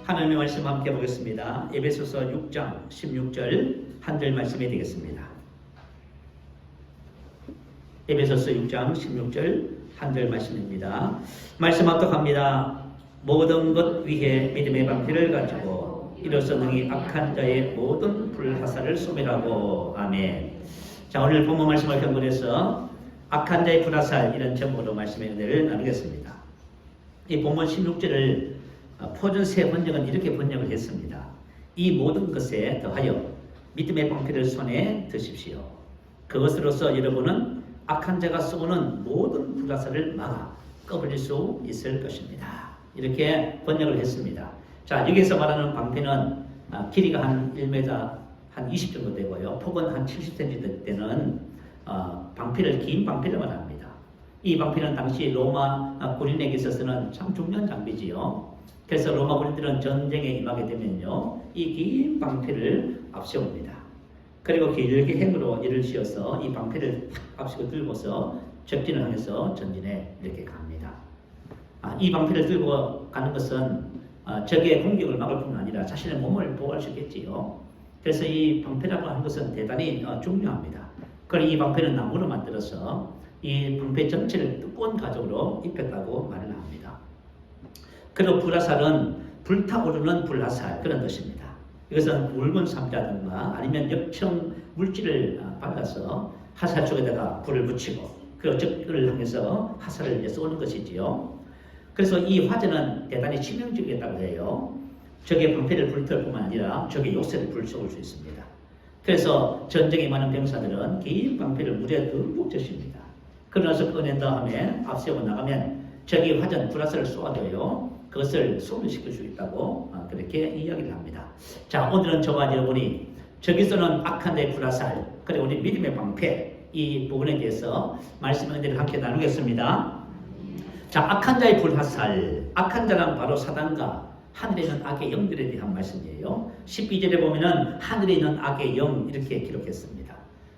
하나님의 말씀 함께 보겠습니다. 에베소서 6장 16절 한 절 말씀이 되겠습니다. 에베소서 6장 16절 한 절 말씀입니다. 말씀 합독합니다. 모든 것 위에 믿음의 방패를 가지고 이로써 능히 악한 자의 모든 불화살을 소멸하고. 아멘. 자, 오늘 본문 말씀을 경건해서 악한 자의 불화살, 이런 제목으로 말씀의 은혜를 나누겠습니다. 이 본문 16절을 표준 새 번역은 이렇게 번역을 했습니다. 이 모든 것에 더하여 믿음의 방패를 손에 드십시오. 그것으로서 여러분은 악한 자가 쏘는 모든 불화살을 막아 꺼버릴 수 있을 것입니다. 이렇게 번역을 했습니다. 자, 여기서 말하는 방패는 길이가 한 1m 한 20 정도 되고요. 폭은 한 70cm 되는 방패를, 긴 방패를 말합니다. 이 방패는 당시 로마 군인에게 있어서는 참 중요한 장비지요. 그래서 로마 군인들은 전쟁에 임하게 되면요, 이 긴 방패를 앞세웁니다. 그리고 길게 행으로 일을 씌워서 이 방패를 앞세고 들고서 적진을 향해서 전진해 이렇게 갑니다. 이 방패를 들고 가는 것은 적의 공격을 막을 뿐 아니라 자신의 몸을 보호할 수 있겠지요. 그래서 이 방패라고 하는 것은 대단히 중요합니다. 그리고 이 방패는 나무로 만들어서 이 방패 전체를 두꺼운 가죽으로 입혔다고 말을 합니다. 그리고 불화살은 불타오르는 불화살, 그런 뜻입니다. 이것은 굵은 삼자든가 아니면 역청 물질을 발라서 화살 쪽에다가 불을 붙이고 그리고 적을 향해서 화살을 쏘는 것이지요. 그래서 이 화재는 대단히 치명적이었다고 해요. 적의 방패를 불태울 뿐만 아니라 적의 요새를 불쏘을 수 있습니다. 그래서 전쟁에 많은 병사들은 긴 방패를 물에 듬뿍 젖습니다. 그러나서 꺼낸 다음에 앞세워 나가면 적이 화전 불화살을 쏘아도요, 그것을 소멸시킬 수 있다고 그렇게 이야기를 합니다. 자, 오늘은 저와 여러분이 적이 쏘는 악한 자의 불화살, 그리고 우리 믿음의 방패, 이 부분에 대해서 말씀의 은혜를 함께 나누겠습니다. 자, 악한 자의 불화살, 악한 자는 바로 사단과 하늘에 있는 악의 영들에 대한 말씀이에요. 12절에 보면은 하늘에 있는 악의 영, 이렇게 기록했습니다.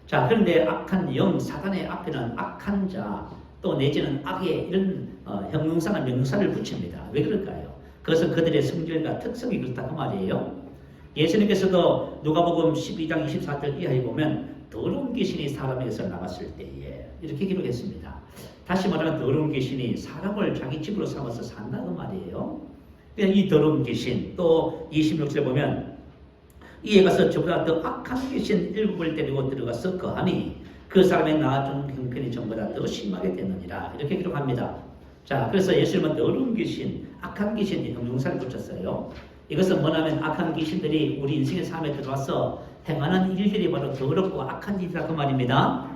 자, 그런데 악한 영, 사단의 앞에는 악한 자, 또 내지는 악의 이런 형용사나 명사를 붙입니다. 왜 그럴까요? 그것은 그들의 성질과 특성이 그렇다고 말이에요. 예수님께서도 누가복음 12장 24절 이하에 보면 더러운 귀신이 사람에게서 나갔을 때에 이렇게 기록했습니다. 다시 말하면 더러운 귀신이 사람을 자기 집으로 삼아서 산다고 말이에요. 이 더러운 귀신, 또 26절에 보면 이에 가서 저보다 더 악한 귀신 7을 데리고 들어가서 거하니 그 사람의 나아진 형편이 전보다 더 심하게 되느니라, 이렇게 기록합니다. 자, 그래서 예수님은 더러운 귀신, 악한 귀신이 형용사를 붙였어요. 이것은 뭐냐면 악한 귀신들이 우리 인생의 삶에 들어와서 행하는 일들이 바로 더럽고 악한 일이라고 말입니다.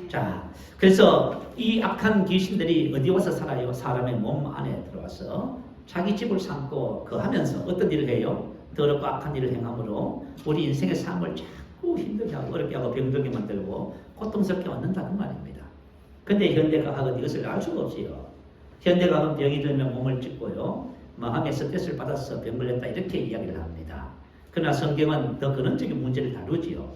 자, 그래서 이 악한 귀신들이 어디 와서 살아요? 사람의 몸 안에 들어와서 자기 집을 삼고 거하면서 어떤 일을 해요? 더럽고 악한 일을 행함으로 우리 인생의 삶을 자꾸 힘들게 하고 어렵게 하고 병들게 만들고 고통스럽게 만든다는 말입니다. 근데 현대과학은 이것을 알 수가 없지요. 현대과학은 병이 들면 몸을 찢고요, 마음의 스트레스를 받아서 병을 냈다, 이렇게 이야기를 합니다. 그러나 성경은 더 근원적인 문제를 다루지요.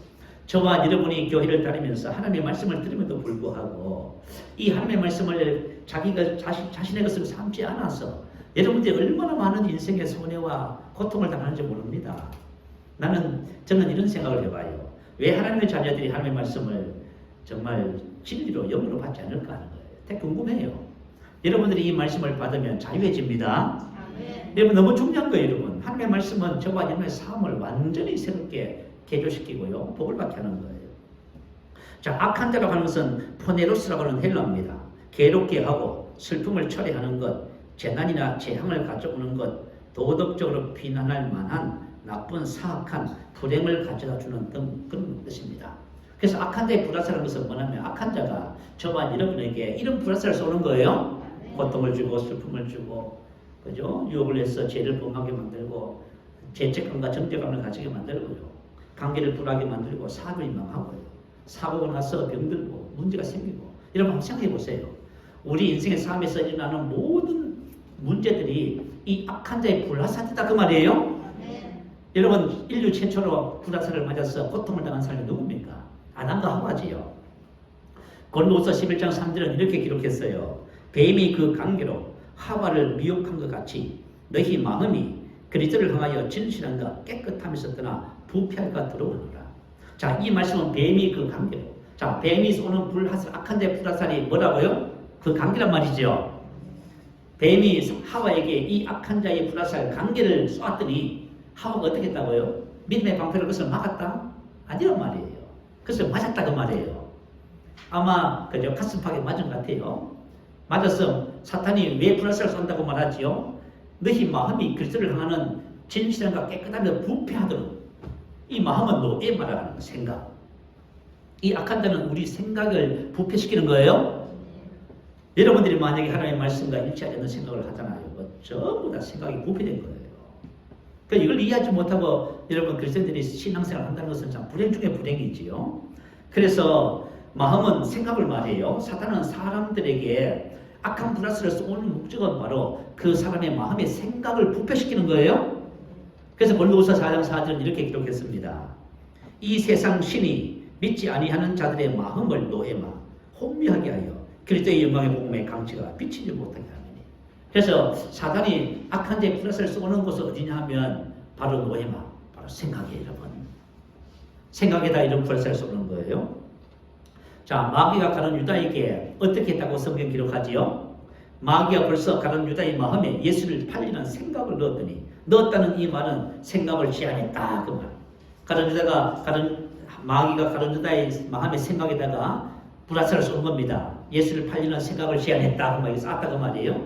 저와 여러분이 교회를 다니면서 하나님의 말씀을 들음에도 불구하고 이 하나님의 말씀을 자기가 자신의 것으로 삼지 않아서 여러분들이 얼마나 많은 인생의 손해와 고통을 당하는지 모릅니다. 저는 이런 생각을 해봐요. 왜 하나님의 자녀들이 하나님의 말씀을 정말 진리로 영으로 받지 않을까 하는 거예요. 되게 궁금해요. 여러분들이 이 말씀을 받으면 자유해집니다. 여러분, 너무 중요한 거예요. 여러분, 하나님의 말씀은 저와 여러분의 삶을 완전히 새롭게 개조시키고요, 복을 받게 하는 거예요. 자, 악한 자라고 하는 것은 포네로스라고 하는 헬라어입니다. 괴롭게 하고 슬픔을 초래하는 것, 재난이나 재앙을 가져오는 것, 도덕적으로 비난할 만한 나쁜 사악한 불행을 가져다 주는 등 그런 뜻입니다. 그래서 악한 자의 불화살은 것은 뭐냐면 악한 자가 저와 여러분에게 이런 불화살을 쏘는 거예요. 고통을 주고 슬픔을 주고, 그죠? 유혹을 해서 죄를 범하게 만들고 죄책감과 정죄감을 가지게 만들고요, 관계를 불하게 만들고 사업을 망하고요, 사고가 나서 병들고 문제가 생기고. 여러분 한번 생각해 보세요. 우리 인생의 삶에서 일어나는 모든 문제들이 이 악한 자의 불화살이다, 그 말이에요. 여러분, 인류 최초로 불화살을 맞아서 고통을 당한 사람이 누굽니까? 아담과 하와지요. 골로새 11장 3절은 이렇게 기록했어요. 뱀이 그 관계로 하와를 미혹한 것 같이 너희 마음이 그리스도를 향하여 진실함과 깨끗함에서 떠나 부패할까 들어오느라. 자, 이 말씀은 뱀이 그 관계로. 자, 뱀이 쏘는 불화살, 악한 자의 불화살이 뭐라고요? 그 관계란 말이죠. 뱀이 하와에게 이 악한 자의 불화살 관계를 쏘았더니 하와가 어떻게 했다고요? 믿음의 방패로 그것을 막았다? 아니란 말이에요. 그것을 맞았다 그 말이에요. 아마 그저 가슴팍에 맞은 것 같아요. 맞아서 사탄이 왜 불화살을 쏜다고 말하지요? 너희 마음이 그리스도를 향하는 진실함과 깨끗함에 부패하도록. 이 마음은 노예 말하는 생각. 이 악한 자는 우리 생각을 부패시키는 거예요. 여러분들이 만약에 하나님의 말씀과 일치하지 않는 생각을 하잖아요. 전부 다 생각이 부패된 거예요. 그러니까 이걸 이해하지 못하고 여러분 그리스도인들이 신앙생활을 한다는 것은 참 불행 중에 불행이지요. 그래서 마음은 생각을 말해요. 사탄은 사람들에게 악한 불화살을 쏘는 목적은 바로 그 사람의 마음의 생각을 부패시키는 거예요. 그래서 골로새 4장 4절은 이렇게 기록했습니다. 이 세상 신이 믿지 아니하는 자들의 마음을 노예마 혼미하게 하여 그리스도의 영광의 복음의 강치가 비치지 못하게 하느니. 그래서 사탄이 악한 자의 불화살을 쏘는 곳은 어디냐 하면 바로 노예마, 바로 생각이에요. 여러분. 생각에다 이런 불화살을 쏘는 거예요. 자, 마귀가 가는 유다에게 어떻게 했다고 성경 기록하지요? 마귀가 벌써 가는 유다의 마음에 예수를 팔리는 생각을 넣었다는 이 말은 생각을 제한했다 그 말. 마귀가 가는 유다의 마음의 생각에다가 불화살을 쏜 겁니다. 예수를 팔리는 생각을 제한했다 그 말이 쌌다 그 말이에요.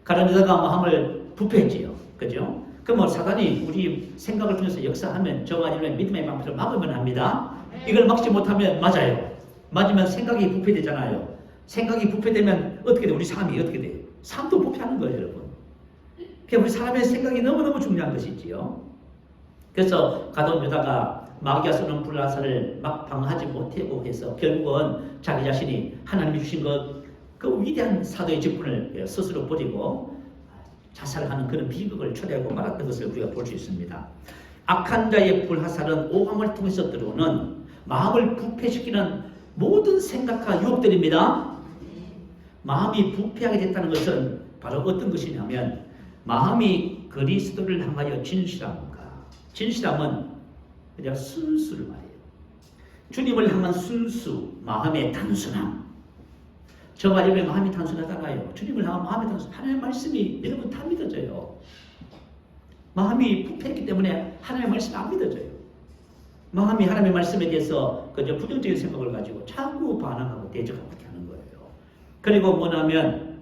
가는 유다가 마음을 부패했지요. 그죠? 그럼 사단이 우리 생각을 통해서 역사하면 저와 여러분의 믿음의 방패를 막으면 합니다. 이걸 막지 못하면 맞아요. 맞으면 생각이 부패되잖아요. 생각이 부패되면 어떻게 돼? 우리 삶이 어떻게 돼요? 삶도 부패하는 거예요, 여러분. 그러니까 우리 사람의 생각이 너무너무 중요한 것이지요. 그래서 가룟 유다가 마귀가 쏘는 불화살을 막 방어하지 못하고 해서 결국은 자기 자신이 하나님이 주신 그 위대한 사도의 직분을 스스로 버리고 자살하는 그런 비극을 초래하고 말았던 것을 우리가 볼 수 있습니다. 악한 자의 불화살은 오감을 통해서 들어오는 마음을 부패시키는 모든 생각과 유혹들입니다. 마음이 부패하게 됐다는 것은 바로 어떤 것이냐면 마음이 그리스도를 향하여 진실함은 그냥 순수를 말해요. 주님을 향한 순수, 마음의 단순함. 저와 여러분의 마음이 단순하잖아요. 주님을 향한 마음의 단순함. 하나님의 말씀이 여러분 다 믿어져요. 마음이 부패했기 때문에 하나님의 말씀이 안 믿어져요. 마음이 하나님의 말씀에 대해서 그저 부정적인 생각을 가지고 자꾸 반항하고 대적하고 이렇게 하는 거예요. 그리고 뭐냐면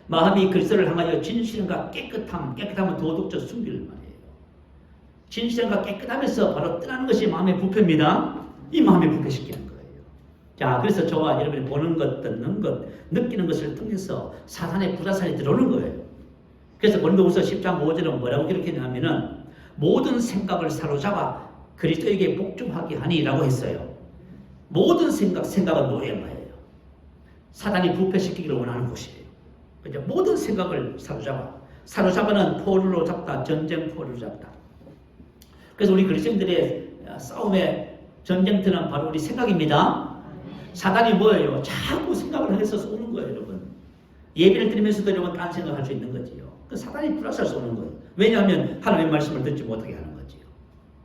마음이 그리스도를 향하여 진실함과 깨끗함은 도덕적 순비를 말해요. 진실함과 깨끗함에서 바로 떠나는 것이 마음의 부패입니다. 이 마음의 부패시키는 거예요. 자, 그래서 저와 여러분이 보는 것, 듣는 것, 느끼는 것을 통해서 사탄의 불화살이 들어오는 거예요. 그래서 고린도후서 10장 5절은 뭐라고 기록했냐면은 모든 생각을 사로잡아 그리스도에게 복종하게 하니라고 했어요. 모든 생각은 노예마예요. 사단이 부패시키기를 원하는 것이에요. 그죠? 모든 생각을 사로잡아는 포로로 잡다, 전쟁 포로로 잡다. 그래서 우리 그리스도인들의 싸움의 전쟁터는 바로 우리 생각입니다. 사단이 뭐예요? 자꾸 생각을 해서 쏘는 거예요, 여러분. 예배를 드리면서도 여러분 딴 생각할 수 있는 거지요. 그 사단이 불화살 쏘는 거예요. 왜냐하면 하나님의 말씀을 듣지 못하게 하는 거지요.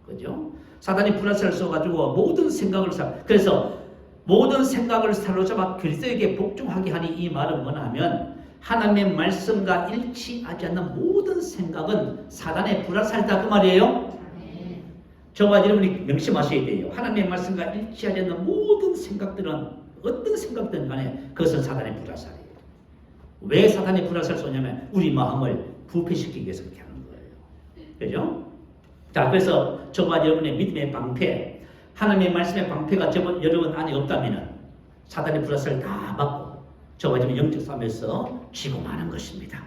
그죠? 사단이 불화살을 쏘가지고 모든 생각을 그래서 모든 생각을 사로잡아 그리스도에게 복종하게 하니 이 말은 뭐냐면 하나님의 말씀과 일치하지 않는 모든 생각은 사단의 불화살이다 그 말이에요. 저와 여러분이 명심하셔야 돼요. 하나님의 말씀과 일치하지 않는 모든 생각들은 어떤 생각든 간에 그것은 사단의 불화살이에요. 왜 사단의 불화살을 쏘냐면 우리 마음을 부패시키기 위해서 그렇게 하는 거예요. 그죠? 자, 그래서 저와 여러분의 믿음의 방패, 하나님의 말씀의 방패가 여러분 안에 없다면 사단의 불화살을 다 막고 저와 여러분 영적 싸움에서 지고 마는 것입니다.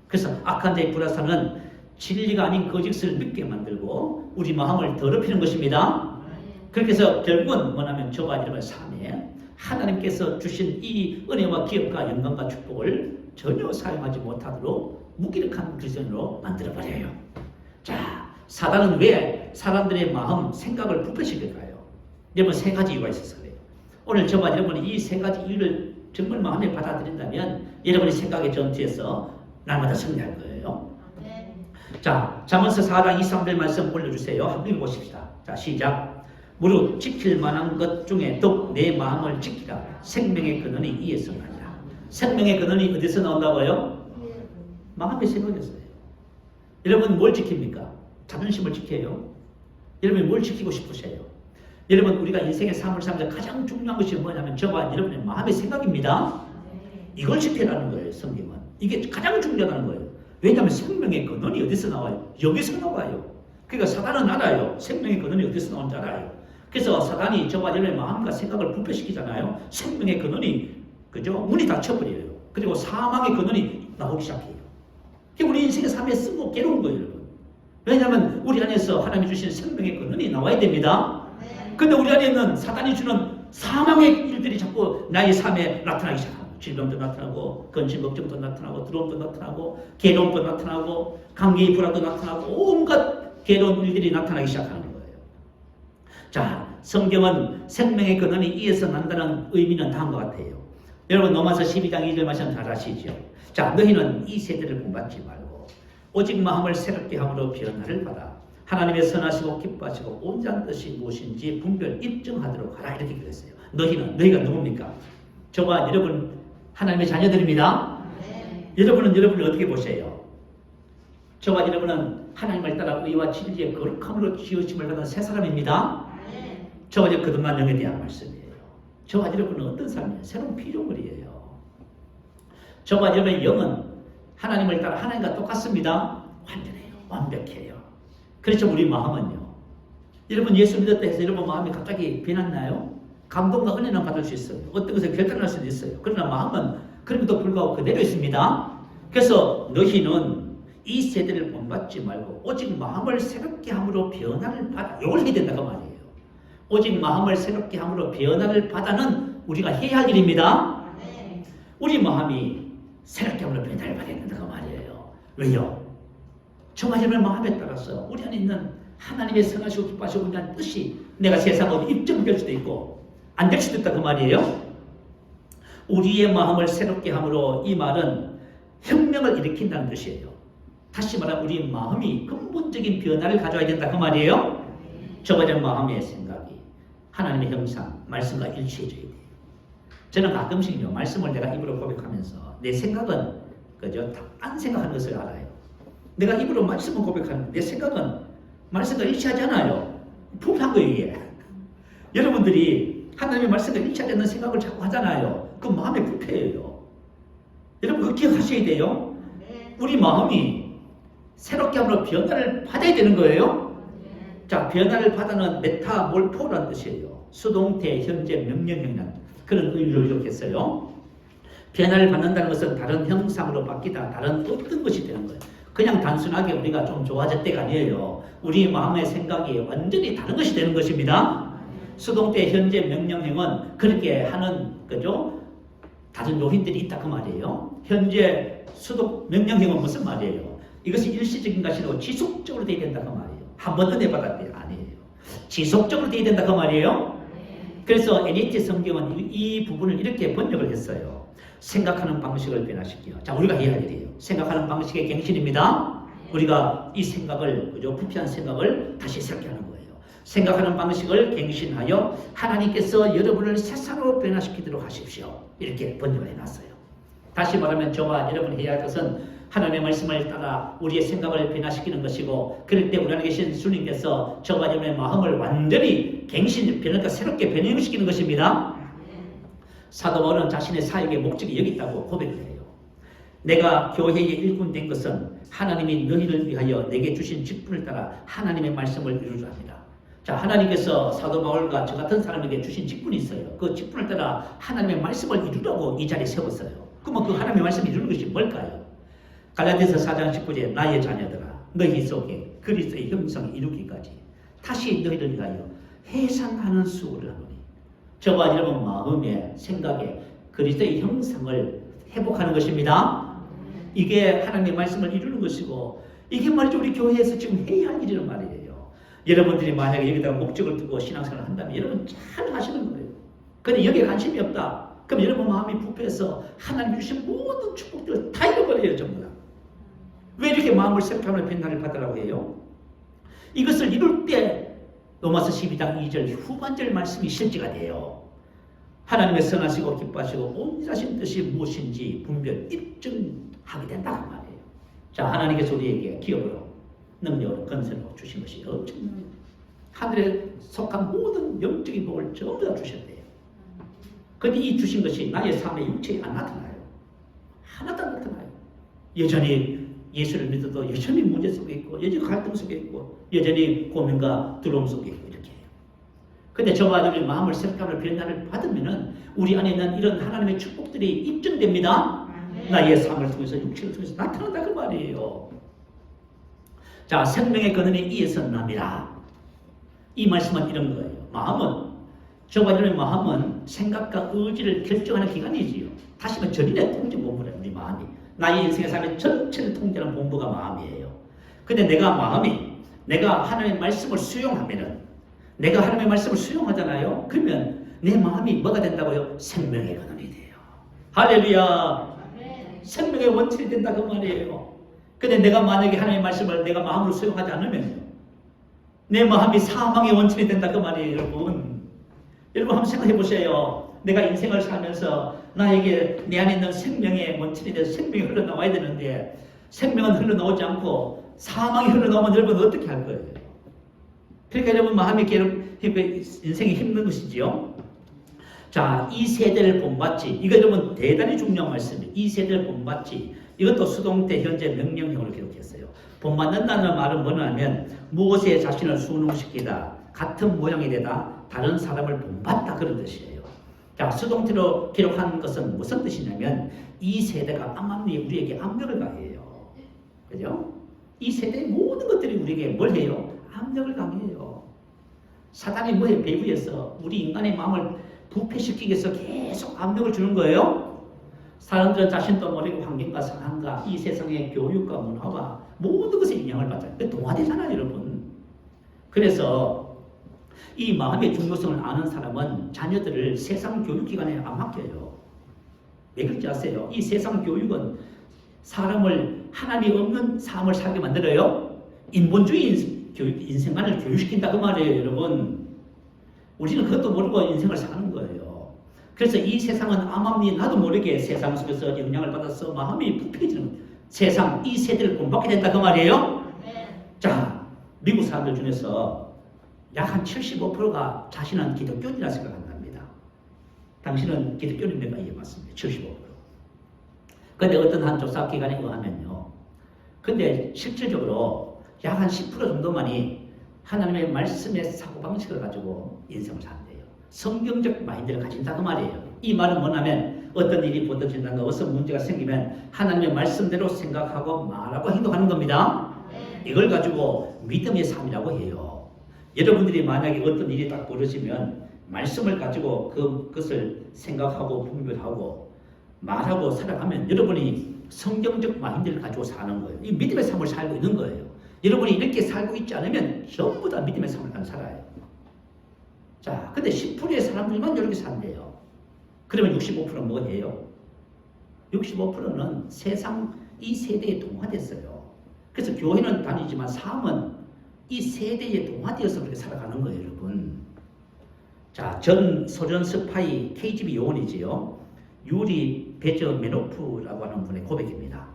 그래서 악한 자의 불화살은 진리가 아닌 거짓을 믿게 만들고 우리 마음을 더럽히는 것입니다. 그렇게 해서 결국은 뭐냐면 저와 여러분의 삶에 하나님께서 주신 이 은혜와 기업과 영광과 축복을 전혀 사용하지 못하도록 무기력한 그리스도인으로 만들어버려요. 자, 사단은 왜 사람들의 마음, 생각을 부패시킬까요? 여러분 세 가지 이유가 있어서 그래요. 오늘 저와 여러분이 이 세 가지 이유를 정말 마음에 받아들인다면 여러분의 생각의 전투에서 날마다 승리할 거예요. 자, 잠언서 4장 2, 3절 말씀 올려주세요. 한번 읽어보십시다. 자, 시작. 무릇 지킬 만한 것 중에 더욱 내 마음을 지키라. 생명의 근원이 이에서 나니라. 생명의 근원이 어디서 나온다고요? 마음의 생각이었어요. 여러분 뭘 지킵니까? 자존심을 지켜요. 여러분이 뭘 지키고 싶으세요? 여러분 우리가 인생의 삶을 살면서 가장 중요한 것이 뭐냐면 저와 여러분의 마음의 생각입니다. 이걸 지켜라는 거예요. 성경은. 이게 가장 중요하다는 거예요. 왜냐하면 생명의 근원이 어디서 나와요? 여기서 나와요. 그러니까 사단은 알아요. 생명의 근원이 어디서 나오는지 알아요. 그래서 사단이 저와 여러분의 마음과 생각을 부패시키잖아요. 생명의 근원이 그죠? 문이 닫혀버려요. 그리고 사망의 근원이 나오기 시작해요. 우리 인생의 삶에 쓰고 괴로운 거예요, 여러분. 왜냐하면 우리 안에서 하나님이 주신 생명의 근원이 나와야 됩니다. 근데 우리 안에 있는 사단이 주는 사망의 일들이 자꾸 나의 삶에 나타나기 시작합니다. 질병도 나타나고, 근심 걱정도 나타나고, 두려움도 나타나고, 괴로움도 나타나고, 감기 불안도 나타나고, 온갖 괴로운 일들이 나타나기 시작하는 거예요. 자, 성경은 생명의 근원이 이에서 난다는 의미는 다음과 같아요. 여러분 로마서 12장 2절 말씀 잘 아시죠? 자, 너희는 이 세대를 본받지 말고 오직 마음을 새롭게 함으로 변화를 받아 하나님의 선하시고 기뻐하시고 온전한 뜻이 무엇인지 분별 입증하도록 하라. 이렇게 그랬어요. 너희가 누굽니까? 저와 여러분 하나님의 자녀들입니다. 여러분은 여러분을 어떻게 보세요? 저와 여러분은 하나님을 따라 의와 진리의 거룩함으로 지으심을 받은 새 사람입니다. 저와 여러분 거듭난 영에 대한 말씀이에요. 저와 여러분은 어떤 삶이에요? 새로운 피조물이에요. 저와 여러분의 영은 하나님을 따라 하나님과 똑같습니다. 완전해요. 완벽해요. 그렇죠. 우리 마음은요. 여러분 예수 믿었다 해서 여러분 마음이 갑자기 변했나요? 감동과 은혜는 받을 수 있어요. 어떤 것을 결단할 수도 있어요. 그러나 마음은 그럼에도 불구하고 그대로 있습니다. 그래서 너희는 이 세대를 본받지 말고 오직 마음을 새롭게 함으로 변화를 받아. 이걸 해야 된다고 말이에요. 오직 마음을 새롭게 함으로 변화를 받아는 우리가 해야 할 일입니다. 우리 마음이 새롭게 함으로 변화를 받아야 된다고 말이에요. 왜요? 저와 여러분의 마음에 따라서 우리 안에 있는 하나님의 선하시고 기뻐하시고 온전한 뜻이 내가 세상으로 입증될 수도 있고 안 될 수도 있다 그 말이에요. 우리의 마음을 새롭게 함으로 이 말은 혁명을 일으킨다는 뜻이에요. 다시 말하면 우리 마음이 근본적인 변화를 가져야 된다 그 말이에요. 저와 여러분 마음의 생각이 하나님의 형상, 말씀과 일치해져야 돼요. 저는 가끔씩요 말씀을 내가 입으로 고백하면서 내 생각은 그죠? 딴 생각하는 것을 알아요. 내가 입으로 말씀을 고백하는데 내 생각은 말씀과 일치하지 않아요. 불편한 거예요 이게. 여러분들이 하나님의 말씀과 일치하지 않는 생각을 자꾸 하잖아요. 그 마음에 불쾌해요. 여러분 그거 기억하셔야 돼요. 우리 마음이 새롭게 함으로 변화를 받아야 되는 거예요. 자, 변화를 받아는 메타몰포라는 뜻이에요. 수동태, 현재, 명령형이라는 그런 의미로 이렇겠어요. 변화를 받는다는 것은 다른 형상으로 바뀌다, 다른 어떤 것이 되는 거예요. 그냥 단순하게 우리가 좀 좋아졌대가 아니에요. 우리 마음의 생각이 완전히 다른 것이 되는 것입니다. 수동태, 현재, 명령형은 그렇게 하는 거죠. 다른 요인들이 있다 그 말이에요. 현재, 명령형은 무슨 말이에요? 이것이 일시적인 것이 아니고 지속적으로 돼야 된다 그 말이에요. 한 번 은혜 받았대요. 아니에요. 지속적으로 돼야 된다 그 말이에요. 그래서 NET 성경은 이 부분을 이렇게 번역을 했어요. 생각하는 방식을 변화시키요. 자, 우리가 해야 할 일이에요. 생각하는 방식의 갱신입니다. 우리가 이 생각을, 그죠? 부패한 생각을 다시 새롭게 하는 거예요. 생각하는 방식을 갱신하여 하나님께서 여러분을 새 사람으로 변화시키도록 하십시오. 이렇게 번역을 해놨어요. 다시 말하면 저와 여러분이 해야 할 것은 하나님의 말씀을 따라 우리의 생각을 변화시키는 것이고, 그럴 때 우리 안에 계신 주님께서 저와 여러분의 마음을 완전히 변화가 새롭게 변형시키는 것입니다. 사도 바울은 자신의 사역의 목적이 여기 있다고 고백을 해요. 내가 교회의 일꾼 된 것은 하나님이 너희를 위하여 내게 주신 직분을 따라 하나님의 말씀을 이루려 합니다. 자, 하나님께서 사도 바울과 저 같은 사람에게 주신 직분이 있어요. 그 직분을 따라 하나님의 말씀을 이루라고 이 자리에 세웠어요. 그러면 그 하나님의 말씀을 이루는 것이 뭘까요? 갈라디아서 4장 19절에 나의 자녀들아 너희 속에 그리스도의 형상을 이루기까지 다시 너희를 위하여 해산하는 수고를 하노니. 저와 여러분 마음에 생각에 그리스도의 형상을 회복하는 것입니다. 이게 하나님의 말씀을 이루는 것이고, 이게 말이죠 우리 교회에서 지금 해야 할 일이란 말이에요. 여러분들이 만약에 여기다가 목적을 두고 신앙생활을 한다면 여러분 잘 하시는 거예요. 근데 여기에 관심이 없다. 그럼 여러분 마음이 부패해서 하나님 주신 모든 축복들을 다 잃어버려요. 전부 다. 왜 이렇게 마음을 새롭게 하는 변화를 받으라고 해요? 이것을 이룰 때 로마서 12장 2절 후반절 말씀이 실제가 돼요. 하나님의 선하시고 기뻐하시고 온전하신 뜻이 무엇인지 분별 입증하게 된다는 말이에요. 자, 하나님께서 우리에게 기업으로 능력으로 건설로 주신 것이 엄청난 하늘에 속한 모든 영적인 복을 전부 다 주셨대요. 그런데 이 주신 것이 나의 삶의 육체에 안 나타나요. 하나도 안 나타나요. 여전히 예수를 믿어도 여전히 문제 속에 있고 여전히 갈등 속에 있고 여전히 고민과 두려움 속에 있고 이렇게 해요. 근데 저와 여러분이 마음을 새롭게 하는 변화를 받으면은 우리 안에 있는 이런 하나님의 축복들이 입증됩니다. 나의 삶을 통해서 육체를 통해서 나타난다 그 말이에요. 자, 생명의 근원이 이에서 납니다. 이 말씀은 이런 거예요. 마음은 저와 여러분의 마음은 생각과 의지를 결정하는 기관이지요. 다시 말해 전인의 통제 본부래 우리 마음이. 나의 인생의 삶의 전체를 통제하는 본부가 마음이에요. 근데 내가 하나님의 말씀을 수용하면은 내가 하나님의 말씀을 수용하잖아요. 그러면 내 마음이 뭐가 된다고요? 생명의 근원이 돼요. 할렐루야. 생명의 원천이 된다 그 말이에요. 근데 내가 만약에 하나님의 말씀을 내가 마음으로 수용하지 않으면요, 내 마음이 사망의 원천이 된다 그 말이에요. 여러분 한번 생각해 보세요. 내가 인생을 살면서 나에게 내 안에 있는 생명의 원천이 돼서 생명이 흘러나와야 되는데 생명은 흘러나오지 않고 사망이 흘러나오면 여러분 어떻게 할 거예요? 그러니까 여러분 마음이 인생이 힘든 것이지요. 자, 이 세대를 본받지. 이거 여러분 대단히 중요한 말씀이에요. 이 세대를 본받지. 이것도 수동태 현재 명령형으로 기록했어요. 본받는다는 말은 뭐냐면 무엇에 자신을 순응시키다, 같은 모양이 되다, 다른 사람을 본받다 그런 뜻이에요. 자, 수동태로 기록한 것은 무슨 뜻이냐면 이 세대가 암암리에 우리에게 압력을 가해요. 그죠? 이 세대의 모든 것들이 우리에게 뭘 해요? 압력을 강해요. 사단이 뭐에 배후에서 우리 인간의 마음을 부패시키기 위해서 계속 압력을 주는 거예요. 사람들은 자신도 모르고 환경과 상황과 이 세상의 교육과 문화와 모든 것에 영향을 받잖아요. 동화되잖아요, 여러분. 그래서 이 마음의 중요성을 아는 사람은 자녀들을 세상 교육기관에 안 맡겨요. 왜 그런지 아세요? 이 세상 교육은 사람을 하나님이 없는 삶을 살게 만들어요. 인본주의 인생관을 교육시킨다 그 말이에요, 여러분. 우리는 그것도 모르고 인생을 사는 거예요. 그래서 이 세상은 암암리 나도 모르게 세상 속에서 영향을 받아서 마음이 부패해지는 세상, 이 세대를 본받게 된다 그 말이에요. 자, 미국 사람들 중에서 약 한 75%가 자신은 기독교인이라 생각한답니다. 당신은 기독교인인가 이해봤습니다. 75%. 근데 어떤 한 조사기관에 의하면요. 근데 실질적으로 약 한 10% 정도만이 하나님의 말씀의 사고방식을 가지고 인생을 산대요. 성경적 마인드를 가진다 그 말이에요. 이 말은 뭐냐면 어떤 일이 벌어진다는 어떤 문제가 생기면 하나님의 말씀대로 생각하고 말하고 행동하는 겁니다. 이걸 가지고 믿음의 삶이라고 해요. 여러분들이 만약에 어떤 일이 딱 벌어지면 말씀을 가지고 그것을 생각하고 분별하고 말하고 살아가면 여러분이 성경적 마인드를 가지고 사는 거예요. 이 믿음의 삶을 살고 있는 거예요. 여러분이 이렇게 살고 있지 않으면 전부 다 믿음의 삶을 안 살아요. 자, 근데 10%의 사람들만 이렇게 산대요. 그러면 65%는 뭐예요? 65%는 세상 이 세대에 동화됐어요. 그래서 교회는 다니지만 삶은 이 세대에 동화되어서 그렇게 살아가는 거예요, 여러분. 자, 전 소련 스파이 KGB 요원이지요. 유리 베저메노프라고 하는 분의 고백입니다.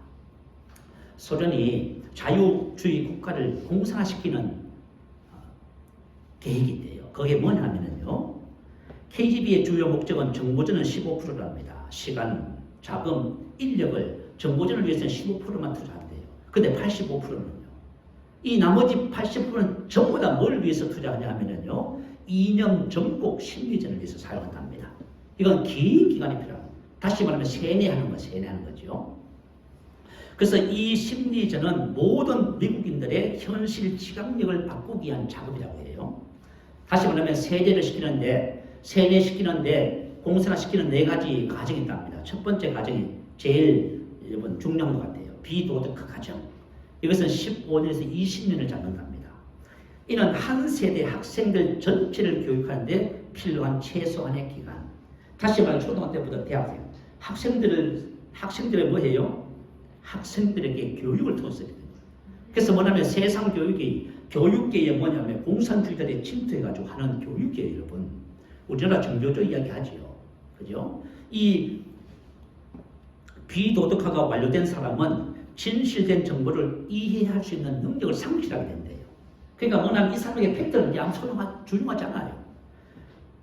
소련이 자유주의 국가를 공산화시키는 계획인데요. 그게 뭐냐면요. KGB의 주요 목적은 정보전은 15%랍니다. 시간, 자금, 인력을 정보전을 위해서는 15%만 투자한대요. 근데 85%는요. 이 나머지 80%는 전부 다 뭘 위해서 투자하냐 하면요. 이념, 정복, 심리전을 위해서 사용한답니다. 이건 긴 기간이 필요합니다. 다시 말하면 세뇌하는 거죠. 그래서 이 심리전은 모든 미국인들의 현실 지각력을 바꾸기 위한 작업이라고 해요. 다시 말하면 세뇌시키는데 공산화시키는 4가지 과정이 있답니다. 첫 번째 과정이 제일 여러분 중요한 것 같아요. 비도덕 과정. 이것은 15년에서 20년을 잡는답니다. 이는 한 세대 학생들 전체를 교육하는데 필요한 최소한의 기간. 다시 말해 초등학교 때부터 대학생. 학생들을 뭐해요? 학생들에게 교육을 통해서 되는 거예요. 그래서 뭐냐면 세상 교육이 교육계에 뭐냐면 공산주의자들이 침투해가지고 하는 교육계예요, 여러분. 우리나라 정교조 이야기하지요. 그죠? 이 비도덕화가 완료된 사람은 진실된 정보를 이해할 수 있는 능력을 상실하게 된대요. 그러니까 뭐냐면 이 사람에게 팩트는 양 중요하지 않아요.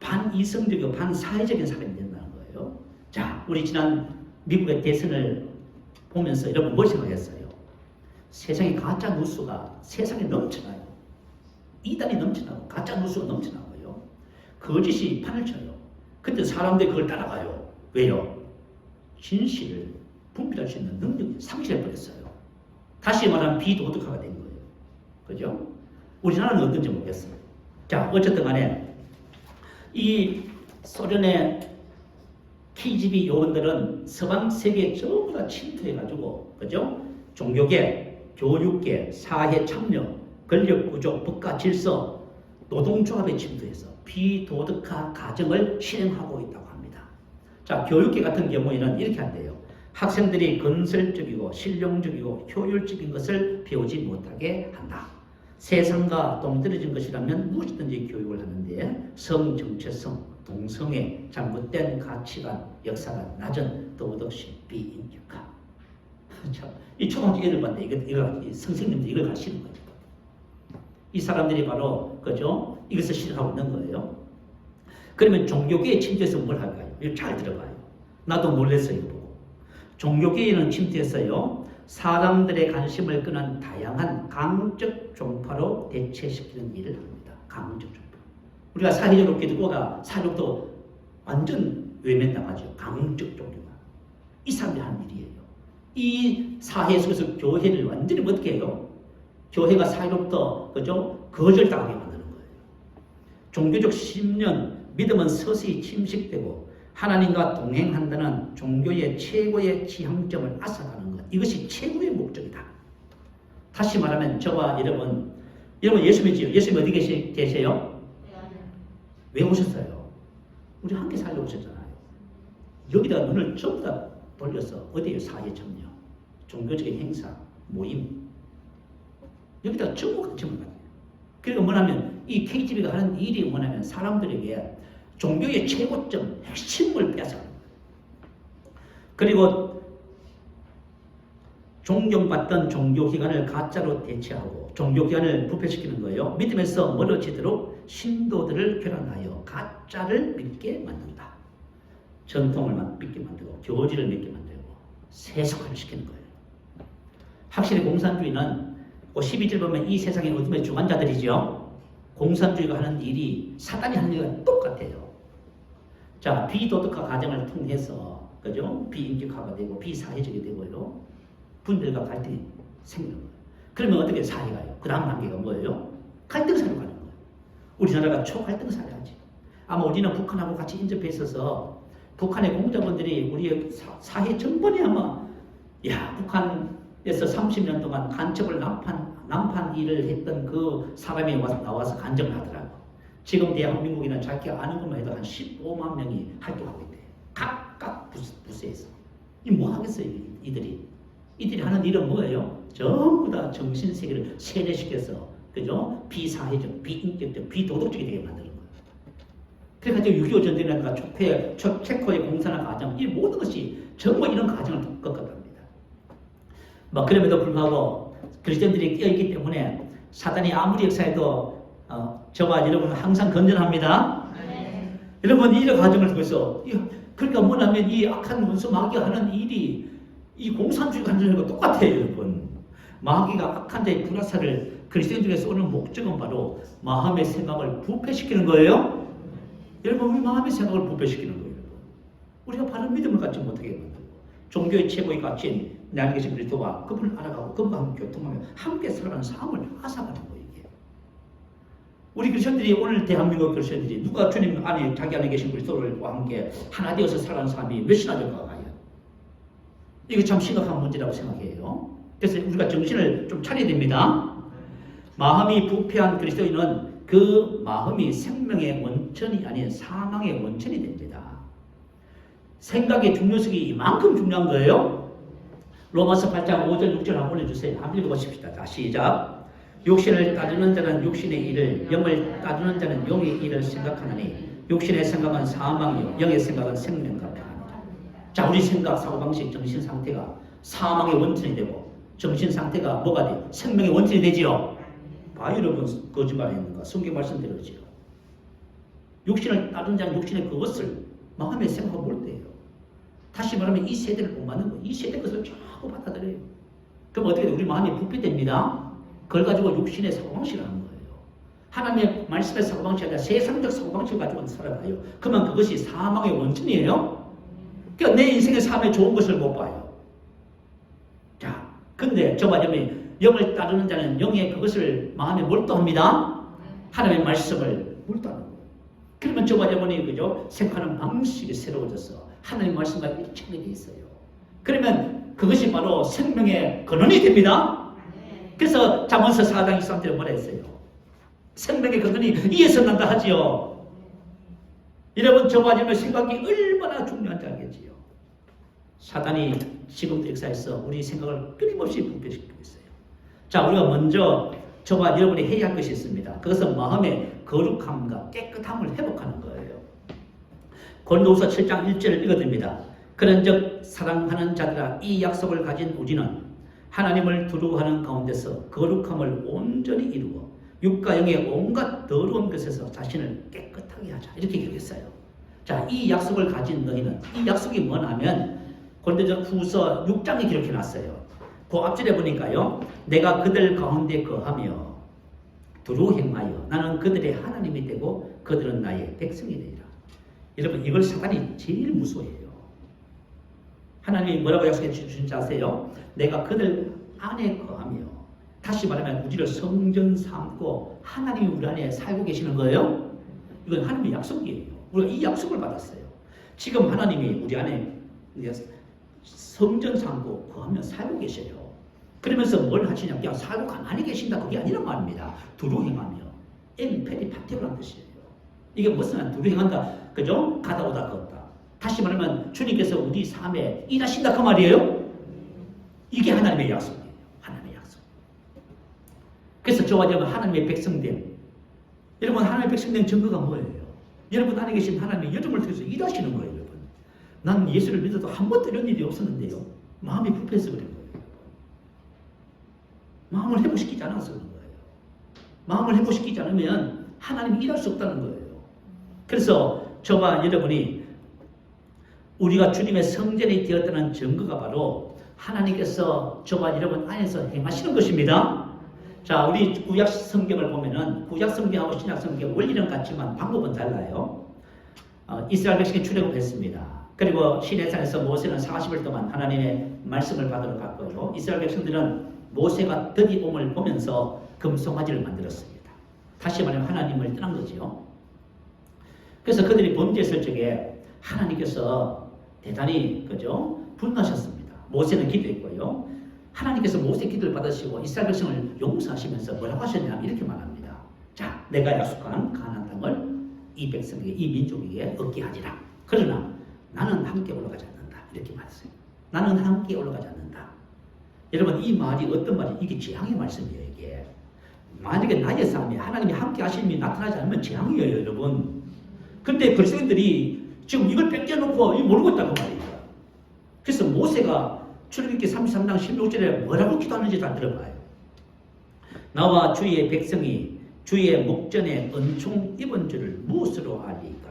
반이성적이고 반사회적인 사람이 된다는 거예요. 자, 우리 지난 미국의 대선을 보면서 여러분 뭘 생각했어요? 세상에 가짜 뉴스가 세상에 넘쳐나요. 이단이 넘쳐나고 가짜 뉴스가 넘쳐나고요. 거짓이 판을 쳐요. 근데 사람들이 그걸 따라가요. 왜요? 진실을 분별할 수 있는 능력이 상실해버렸어요. 다시 말하면 비도덕화가 된 거예요. 그죠? 우리나라는 어떤지 모르겠어요. 자, 어쨌든 간에 이 소련의 KGB 요원들은 서방 세계에 전부 다 침투해가지고, 그죠? 종교계, 교육계, 사회 참여, 권력 구조, 국가 질서, 노동조합에 침투해서 비도덕화 가정을 실행하고 있다고 합니다. 자, 교육계 같은 경우에는 이렇게 한대요. 학생들이 건설적이고 실용적이고 효율적인 것을 배우지 못하게 한다. 세상과 동떨어진 것이라면 무엇이든지 교육을 하는데 성정체성, 동성애, 잘못된 가치관, 역사가 낮은 도덕심, 비인격화. 이 초등학교 애들 봤는데 이거 선생님들 이걸 가르치는 거예요. 이 사람들이 바로 그죠? 이것을 실행하고 있는 거예요. 그러면 종교계에 침투해서 뭘 할까요? 이거 잘 들어봐요. 나도 놀랐어요. 보고. 종교계에는 침투해서요. 사람들의 관심을 끄는 다양한 강적 종파로 대체시키는 일을 합니다. 강적 종파. 우리가 사회적으로 기독교가 사회적도 완전 외면당하죠. 강적 종교가. 이 사람들이 하는 일이에요. 이 사회 속에서 교회를 완전히 어떻게 해요? 교회가 사회로부터 그죠? 거절당하게 만드는 거예요. 종교적 신념, 믿음은 서서히 침식되고 하나님과 동행한다는 종교의 최고의 지향점을 앗아가는 것. 이것이 최고의 목적이다. 다시 말하면 저와 여러분 예수 믿지요? 예수님 어디 계세요? 왜 오셨어요? 우리 함께 살려 오셨잖아요. 여기다 눈을 전부 다 돌려서 어디에 사회 참여, 종교적인 행사, 모임 여기다 전부 관심을 가져요. 그러니까 뭐냐면 이 KGB가 하는 일이 뭐냐면 사람들에게 종교의 최고점, 핵심을 빼앗아가는 거예요. 그리고 존경받던 종교기관을 가짜로 대체하고 종교기관을 부패시키는 거예요. 믿음에서 멀어지도록 신도들을 교란하여 가짜를 믿게 만든다. 전통을 믿게 만들고 교지를 믿게 만들고 세속화를 시키는 거예요. 확실히 공산주의는 12절 보면 이 세상의 어둠의 주관자들이죠. 공산주의가 하는 일이 사단이 하는 일과 똑같아요. 자, 비도덕화 과정을 통해서 그죠? 비인격화가 되고 비사회적이 되고요. 분별과 갈등이 생기는 거예요. 그러면 어떻게 사회가요? 그 다음 단계가 뭐예요? 갈등 사회로 가는 거예요. 우리나라가 초갈등 사회하지. 아마 우리는 북한하고 같이 인접해 있어서 북한의 공자분들이 우리의 사회 전반에 아마 북한에서 30년 동안 간첩을 난판 일을 했던 그 사람이 나와서 간접을 하더라고. 지금 대한민국에는 자기가 아는 것만 해도 한 15만 명이 활동하고 있대요. 각각 부서에서. 이 뭐 하겠어요, 이들이 하는 일은 뭐예요? 전부 다 정신세계를 세뇌시켜서, 그죠? 비사회적, 비인격적, 비도덕적이 되게 만드는 거예요. 그래가지고 6.25 전쟁이라든가 체코의 공산화 과정, 이 모든 것이 전부 이런 과정을 겪었답니다. 그럼에도 불구하고 그리스도인들이 끼어있기 때문에 사단이 아무리 역사해도 저와 여러분은 항상 건전합니다. 네. 여러분 이런 과정을 통해서 그러니까 뭐냐면 이 악한 원수 마귀가 하는 일이 이 공산주의가 하는 일과 똑같아요, 여러분. 마귀가 악한 자의 불화살을 그리스도인들에게 쏘는 목적은 바로 마음의 생각을 부패시키는 거예요. 여러분, 우리 마음의 생각을 부패시키는 거예요. 우리가 바른 믿음을 갖지 못하게 만들고 종교의 최고의 가치인 내 안에 계신 그리스도와 그분을 알아가고 그분과 함께 교통하며 함께 살아가는 삶을 앗아가는 거예요. 이게. 우리 그리스도인들이 오늘 대한민국 그리스도인들이 누가 주님 안에 자기 안에 계신 그리스도와 함께 하나 되어서 살아가는 사람이 몇이나 될까 봐요. 이거 참 심각한 문제라고 생각해요. 그래서 우리가 정신을 좀 차려야 됩니다. 마음이 부패한 그리스도인은 그 마음이 생명의 원천이 아닌 사망의 원천이 됩니다. 생각의 중요성이 이만큼 중요한 거예요. 로마서 8장 5절 6절 한번 올려주세요. 한번 읽어보십시다. 자, 시작. 육신을 따르는 자는 육신의 일을, 영을 따르는 자는 영의 일을 생각하느니 육신의 생각은 사망이요 영의 생각은 생명과 평안이다. 자, 우리 생각, 사고방식, 정신 상태가 사망의 원천이 되고 정신 상태가 뭐가 돼? 생명의 원천이 되지요. 봐, 여러분, 거짓말했는가? 성경 말씀대로지요. 육신을 따르는 자는 육신의 그것을 마음에 생각하고 볼 때예요. 다시 말하면 이 세대를 못 맞는 거예요. 이 세대 것을 자꾸 받아들여요. 그럼 어떻게 돼요? 우리 마음이 부패됩니다. 그걸 가지고 육신의 사고방식을 하는 거예요. 하나님의 말씀의 사고방식이 아니라 세상적 사고방식을 가지고 살아가요. 그러면 그것이 사망의 원천이에요. 그러니까 내 인생의 삶에 좋은 것을 못 봐요. 자, 근데 저 말하면 영을 따르는 자는 영의 그것을 마음에 몰두합니다. 하나님의 말씀을 몰두하는 거예요. 그러면 저 말하면 그죠? 생각하는 방식이 새로워져서 하나님의 말씀과 일치하게 돼 있어요. 그러면 그것이 바로 생명의 근원이 됩니다. 그래서 잠언서 4장 23절에 뭐라 했어요? 생명의 근원이 이에서 난다 하지요. 여러분, 저 마지막 생각이 얼마나 중요한지 알겠지요. 사단이 지금도 역사에서 우리 생각을 끊임없이 부패시키고 있어요. 자, 우리가 먼저 저와 여러분이 해야 할 것이 있습니다. 그것은 마음의 거룩함과 깨끗함을 회복하는 거예요. 고린도후서 7장 1절을 읽어드립니다. 그런즉 사랑하는 자들아, 이 약속을 가진 우리는 하나님을 두려워하는 가운데서 거룩함을 온전히 이루어 육과 영의 온갖 더러운 것에서 자신을 깨끗하게 하자. 이렇게 기록했어요. 자, 이 약속을 가진 너희는, 이 약속이 뭐냐면 고린도전후서 6장에 기록해놨어요. 그 앞절에 보니까요, 내가 그들 가운데 거하며 두루 행하여 나는 그들의 하나님이 되고 그들은 나의 백성이 되리라. 여러분, 이걸 사단이 제일 무서워해요. 하나님이 뭐라고 약속해 주신지 아세요? 내가 그들 안에 거하며, 다시 말하면 우리를 성전 삼고 하나님이 우리 안에 살고 계시는 거예요. 이건 하나님의 약속이에요. 우리가 이 약속을 받았어요. 지금 하나님이 우리 안에 성전 삼고 거하며 살고 계셔요. 그러면서 뭘 하시냐? 그냥 살고 가만히 계신다, 그게 아니란 말입니다. 두루 행하며, 페리파티오라는 뜻이에요. 이게 무슨 두루 행한다, 그죠? 가다 오다 걷다. 다시 말하면 주님께서 우리 삶에 일하신다, 그 말이에요. 이게 하나님의 약속이에요. 하나님의 약속. 그래서 저와 여러분, 하나님의 백성됨. 여러분, 하나님의 백성됨 증거가 뭐예요? 여러분 안에 계신 하나님이 여러분을 통해서 일하시는 거예요. 여러분, 난 예수를 믿어도 한 번도 이런 일이 없었는데요, 마음이 불편해서 그런 거예요. 마음을 회복시키지 않아서 그런 거예요. 마음을 회복시키지 않으면 하나님이 일할 수 없다는 거예요. 그래서 저와 여러분이 우리가 주님의 성전이 되었다는 증거가 바로 하나님께서 저와 여러분 안에서 행하시는 것입니다. 자, 우리 구약 성경을 보면은 구약 성경하고 신약 성경 원리는 같지만 방법은 달라요. 이스라엘 백성이 출애굽했습니다. 그리고 시내산에서 모세는 40일 동안 하나님의 말씀을 받으러 갔고요. 이스라엘 백성들은 모세가 드디움을 보면서 금송아지를 만들었습니다. 다시 말하면 하나님을 떠난 거지요. 그래서 그들이 범죄했을 적에 하나님께서 대단히, 그죠, 분노하셨습니다. 모세는 기도했고요. 하나님께서 모세 기도를 받으시고 이스라엘 백성을 용서하시면서 뭐라고 하셨냐, 이렇게 말합니다. 자, 내가 약속한 가나안 땅을 이 백성에게, 이 민족에게 얻게 하리라. 그러나 나는 함께 올라가지 않는다, 이렇게 말했어요. 나는 함께 올라가지 않는다. 여러분, 이 말이 어떤 말이? 이게 재앙의 말씀이에요. 이게 만약에 나의 삶에 하나님이 함께 하심이 나타나지 않으면 재앙이에요, 여러분. 근데 그리스도인들이 지금 이걸 뺏겨놓고 모르고 있다고 말이에요. 그래서 모세가 출애굽기 33장 16절에 뭐라고 기도하는지도 안 들어봐요. 나와 주의 백성이 주의 목전에 은총 입은 줄을 무엇으로 알리까?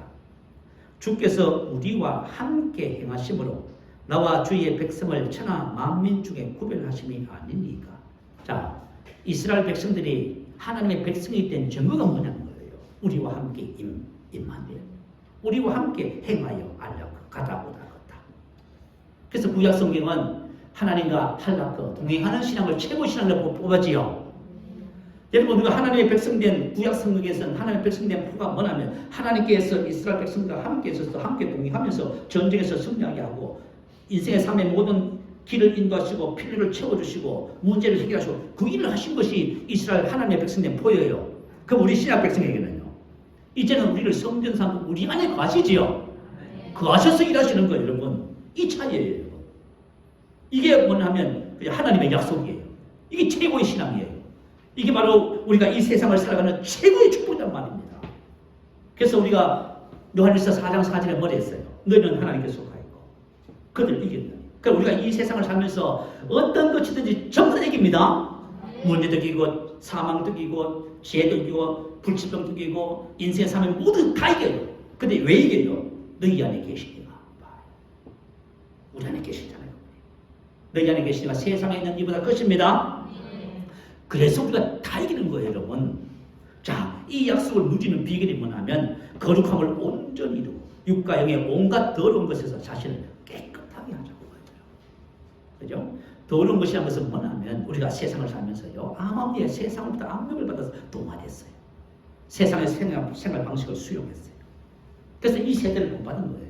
주께서 우리와 함께 행하심으로 나와 주의 백성을 천하 만민 중에 구별하심이 아니니까. 자, 이스라엘 백성들이 하나님의 백성이 된 증거가 뭐냐는 거예요. 우리와 함께 임하며 우리와 함께 행하여 알라고 가다 오다 걷다. 그래서 구약 성경은 하나님과 할라크 동행하는 신앙을 최고 신앙으로 뽑았지요. 여러분, 우리가 하나님의 백성된 구약 성경에서는 하나님의 백성된 표가 뭐냐면 하나님께서 이스라엘 백성과 함께 있어서 함께 동행하면서 전쟁에서 승리하게 하고 인생의 삶의 모든 길을 인도하시고 필요를 채워주시고 문제를 해결하시고 그 일을 하신 것이 이스라엘 하나님의 백성된 포예요. 그럼 우리 신약 백성에게는요, 이제는 우리를 성전 삼고 우리 안에 거하시지요. 거하셔서 일하시는 거예요, 여러분. 이 차이예요, 여러분. 이게 뭐냐면 하나님의 약속이에요. 이게 최고의 신앙이에요. 이게 바로 우리가 이 세상을 살아가는 최고의 축복이란 말입니다. 그래서 우리가 요한일서 4장 4절에 뭐라 했어요? 너희는 하나님께 속하였고 그들을 이겼느니. 그러니까 우리가 이 세상을 살면서 어떤 것이든지 전부 다 이깁니다. 문제도 이기고 사망도 이기고 죄도 이기고 불치병도 이기고 인생의 삶을 모두 다 이겨요. 근데 왜 이겨요? 너희 안에 계시니까. 우리 안에 계시잖아요. 너희 안에 계시니까 세상에 있는 이보다 것입니다. 그래서 우리가 다 이기는 거예요, 여러분. 자, 이 약속을 누리는 비결이 뭐냐면 거룩함을 온전히 이루고 육과 영의 온갖 더러운 것에서 자신을 깨끗하게 하자고 하더라고요. 그죠? 더러운 것이란 것은 뭐냐면 우리가 세상을 살면서요, 암암리에 세상으로부터 압력을 받아서 동화됐어요. 세상의 생활 방식을 수용했어요. 그래서 이 세대를 본받은 거예요.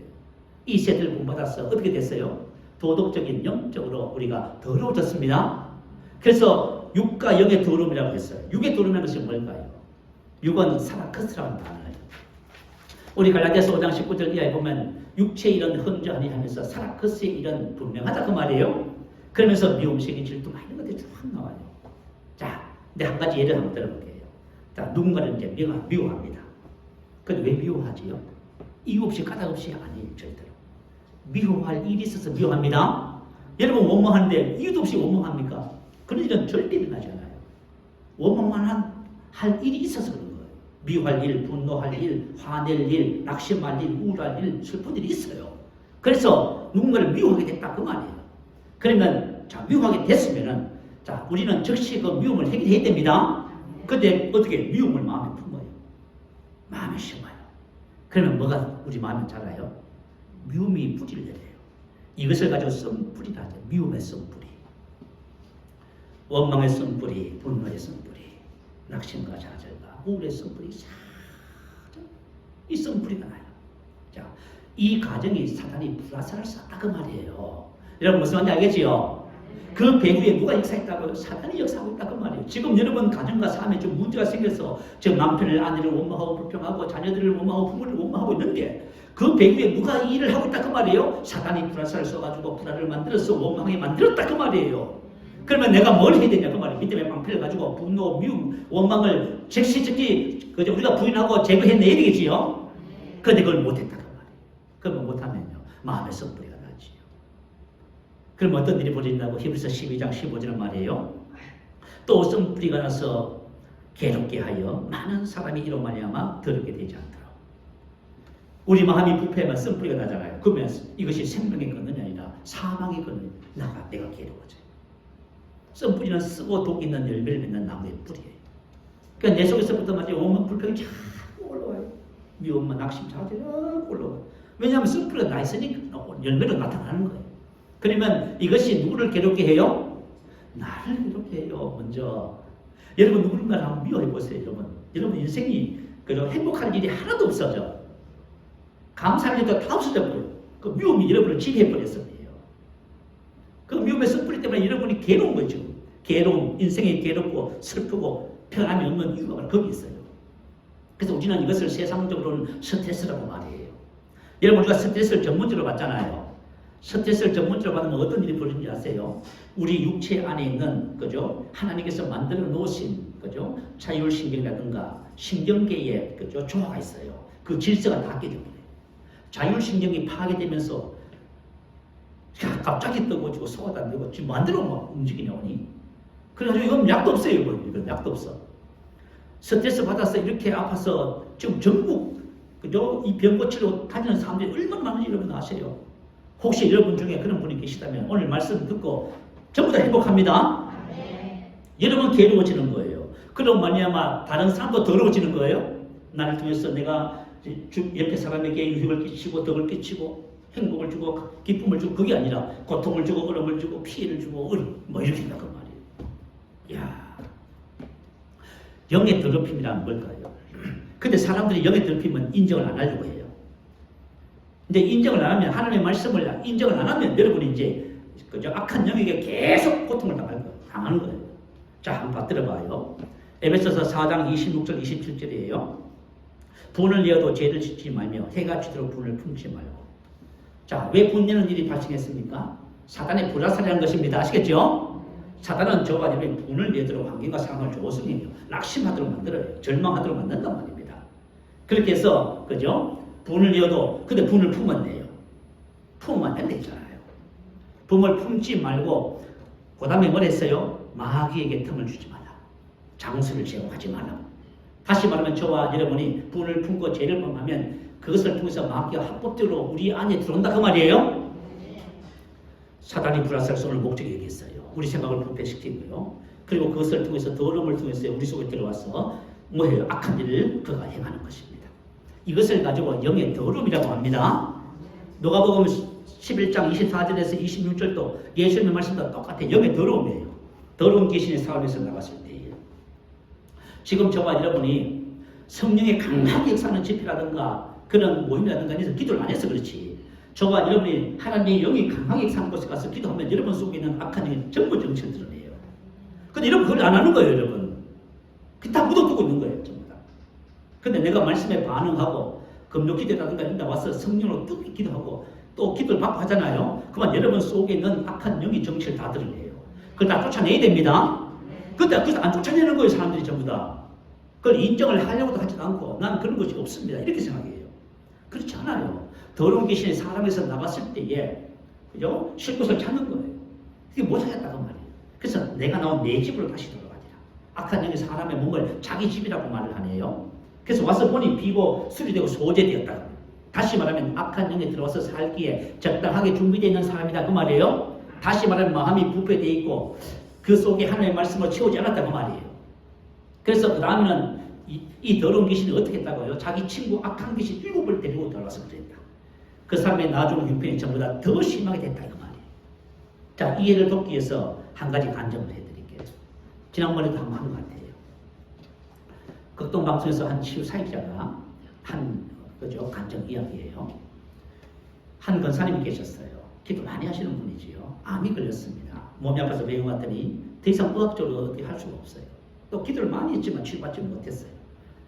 이 세대를 본받아서 어떻게 됐어요? 도덕적인 영적으로 우리가 더러워졌습니다. 그래서 육과 영의 더러움이라고 했어요. 육의 더러움이라는 것이 뭘까요? 육은 사라크스라는 단어예요. 우리 갈라디아서 5장 19절 이하에 보면 육체의 일은 헌정하니 하면서 사라크스의 일은 분명하다 그 말이에요. 그러면서 미움식이 질투 막 이런 것들이 쭉 나와요. 자, 근데 한 가지 예를 한번 들어볼게요. 자, 누군가를 이제 미워합니다. 근데 왜 미워하지요? 이유 없이 까닭 없이 아니에요, 절대로. 미워할 일이 있어서 미워합니다. 여러분 원망하는데 이유도 없이 원망합니까? 그런 일은 절대 일어나지 않아요. 원망만 할 일이 있어서 그런 거예요. 미워할 일, 분노할 일, 화낼 일, 낙심할 일, 우울할 일, 슬픈 일이 있어요. 그래서 누군가를 미워하게 됐다 그 말이에요. 그러면 자, 미워하게 됐으면은 자, 우리는 즉시 그 미움을 해결해야 됩니다. 근데 어떻게 미움을 마음에 품어요? 마음에 심어요. 그러면 뭐가 우리 마음에 자라요? 미움이 뿌리를 내려요. 이것을 가지고 썬뿌리라 하죠. 미움의 썬뿌리, 원망의 썬뿌리, 분노의 썬뿌리, 낙심과 좌절과 우울의 썬뿌리, 이 썬뿌리가 나요. 자, 이 과정이 사단이 불화살을 쐈다 그 말이에요. 여러분 무슨 말인지 알겠지요? 그 배후에 누가 역사했다고요? 사단이 역사하고 있다 그 말이에요. 지금 여러분 가정과 삶에 좀 문제가 생겨서 지금 남편을 아내를 원망하고 불평하고 자녀들을 원망하고 부모를 원망하고 있는데 그 배후에 누가 이 일을 하고 있다 그 말이에요? 사단이 불화살을 쏘가지고 불화를 만들어서 원망하게 만들었다 그 말이에요. 그러면 내가 뭘 해야 되냐 그 말이에요. 믿음의 방패를 가지고 분노, 미움, 원망을 즉시 그저 우리가 부인하고 제거해내야 되겠지요? 그런데 그걸 못했다 그 말이에요. 그걸 못하면요 마음의 썩뿌리가 나지요. 그럼 어떤 일이 벌어진다고 히브리서 12장 15절은 말이에요. 또 썩뿌리가 나서 괴롭게 하여 많은 사람이 이로 말미암아 더럽게 되지 않도록. 우리 마음이 부패하면 썩뿌리가 나잖아요. 그러면 이것이 생명의 근원이 아니라 사망의 근원이 내가 괴로워져요. 썩뿌리는 쓰고 독 있는 열매를 맺는 나무의 뿌리예요. 그러니까 내 속에서부터 말이죠. 원망 불평이 자꾸 올라와요. 미움만 낙심 자꾸 올라와요. 왜냐하면 썩뿌리가 나 있으니까 열매로 나타나는 거예요. 그러면 이것이 누구를 괴롭게 해요? 나를 괴롭게 해요. 먼저 여러분 누군가를 한번 미워해 보세요. 여러분 인생이 그저 행복할 일이 하나도 없어져. 감사할 일도 다 없어져 버려요. 그 미움이 여러분을 지배해 버렸어요. 그 미움의 썩뿌리 때문에 여러분이 괴로운 거죠. 괴로움, 인생이 괴롭고 슬프고 평안이 없는 이유가 바로 거기 있어요. 그래서 우리는 이것을 세상적으로는 스트레스라고 말해요. 여러분 우리가 스트레스를 전문적으로 받잖아요. 스트레스를 전문적으로 받으면 어떤 일이 벌어지는지 아세요? 우리 육체 안에 있는 그죠? 하나님께서 만들어 놓으신 그죠? 자율신경이라든가 신경계에 그죠? 조화가 있어요. 그 질서가 다 깨져버려요. 자율신경이 파괴되면서 갑자기 떠가지고 소화도 안 되고 지금 만들어 막 움직이냐오니. 그래가지고 이건 약도 없어요. 이건 약도 없어. 스트레스 받아서 이렇게 아파서 지금 전국 그죠? 이 병 고치러 다니는 사람들이 얼마나 많은지 여러분 아세요? 혹시 여러분 중에 그런 분이 계시다면 오늘 말씀 듣고 전부 다 행복합니다. 네. 여러분 괴로워지는 거예요. 그럼 말미암아 다른 사람도 더러워지는 거예요. 나를 통해서 내가 옆에 사람에게 유익을 끼치고 덕을 끼치고 행복을 주고 기쁨을 주고 그게 아니라 고통을 주고 어려움을 주고 피해를 주고 뭐 이렇게 한다 그 말이에요. 야, 영의 더럽힘이란 뭘까요? 근데 사람들이 영의 더럽힘은 인정을 안 하려고 해요. 근데 인정을 안 하면 하나님의 말씀을 인정을 안 하면 여러분이 이제 그저 악한 영에게 계속 고통을 당하는 거예요. 자, 한번 들어봐요. 에베소서 4장 26절 27절이에요. 분을 내어도 죄를 짓지 말며 해가 지도록 분을 품지 말고. 자, 왜 분내는 일이 발생했습니까? 사단의 불화살이라는 것입니다. 아시겠죠? 사단은 저와 여러분이 분을 내도록 환경과 상황을 조성해요. 낙심하도록 만들어요. 절망하도록 만든단 말입니다. 그렇게 해서 그죠? 분을 내어도 근데 분을 품으면 돼요. 품으면 안 되잖아요. 분을 품지 말고 그 다음에 뭘 했어요? 마귀에게 틈을 주지 마라. 장수를 제공하지 마라. 다시 말하면 저와 여러분이 분을 품고 죄를 범하면 그것을 통해서 마귀가 합법적으로 우리 안에 들어온다 그 말이에요. 사단이 불화살성을 목적이 여기 있어요. 우리 생각을 부패시키고요. 그리고 그것을 통해서 더러움을 통해서 우리 속에 들어와서 뭐예요? 악한 일을 그가 행하는 것입니다. 이것을 가지고 영의 더러움이라고 합니다. 누가복음 11장 24절에서 26절도 예수님의 말씀과 똑같아요. 영의 더러움이에요. 더러운 귀신이 사람에서 나갔을 때예요. 지금 저와 여러분이 성령의 강하게 역사하는 집회라든가 그런 모임이라든가 해서 기도를 안 해서 그렇지. 저와 여러분이 하나님의 영이 강하게 역사하는 곳에 가서 기도하면 여러분 속에 있는 악한 영이 전부 정체를 드러내요. 근데 여러분 그걸 안 하는 거예요, 여러분. 그 다 묻어두고 있는 거예요, 전부 다. 근데 내가 말씀에 반응하고 금요 기도라든가 이런 데 와서 성령으로 뜨겁게 기도하고 또 기도를 받고 하잖아요. 그만 여러분 속에 있는 악한 영이 정체를 다 드러내요. 그걸 다 쫓아내야 됩니다. 근데 그래서 안 쫓아내는 거예요, 사람들이 전부 다. 그걸 인정을 하려고도 하지도 않고 나는 그런 것이 없습니다. 이렇게 생각해요. 그렇지 않아요. 더러운 귀신이 사람에서 나갔을 때에 그죠? 쉴 곳을 찾는 거예요. 그게 못 찾았다고 말이에요. 그래서 내가 나온 내 집으로 다시 돌아가리라. 악한 영이 사람의 몸을 자기 집이라고 말을 하네요. 그래서 와서 보니 비고 수리되고 소재되었다고. 다시 말하면 악한 영이 들어와서 살기에 적당하게 준비되어 있는 사람이다 그 말이에요. 다시 말하면 마음이 부패되어 있고 그 속에 하나님의 말씀을 채우지 않았다고 말이에요. 그래서 그 다음에는 이 더러운 귀신이 어떻게 했다고요? 자기 친구 악한 귀신 7을 데리고 들어와서 그랬다. 그 사람의 나중 형편이 전부 다 더 심하게 됐다 이 말이에요. 자, 이해를 돕기 위해서 한 가지 간증을 해드릴게요. 지난번에도 한번 한 것 같아요. 극동방송에서 한 치유 사역자가 한 그죠 간증 이야기예요. 한 권사님이 계셨어요. 기도 많이 하시는 분이지요. 암이 걸렸습니다. 몸이 아파서 병원 갔더니 더 이상 의학적으로 어떻게 할 수가 없어요. 또 기도를 많이 했지만 치유받지 못했어요.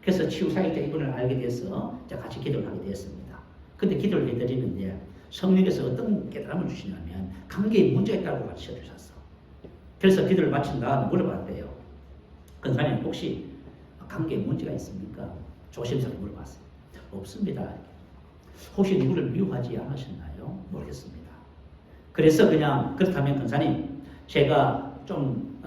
그래서 치유 사역자 이분을 알게 돼서 같이 기도를 하게 되었습니다. 근데 기도를 해드리는데 성령께서 어떤 깨달음을 주시냐면 관계에 문제가 있다고 가르쳐 주셨어. 그래서 기도를 마친 다음에 물어봤대요. 권사님 혹시 관계에 문제가 있습니까? 조심스럽게 물어봤어요. 없습니다. 혹시 누구를 미워하지 않으셨나요? 모르겠습니다. 그래서 그냥 그렇다면 권사님 제가 좀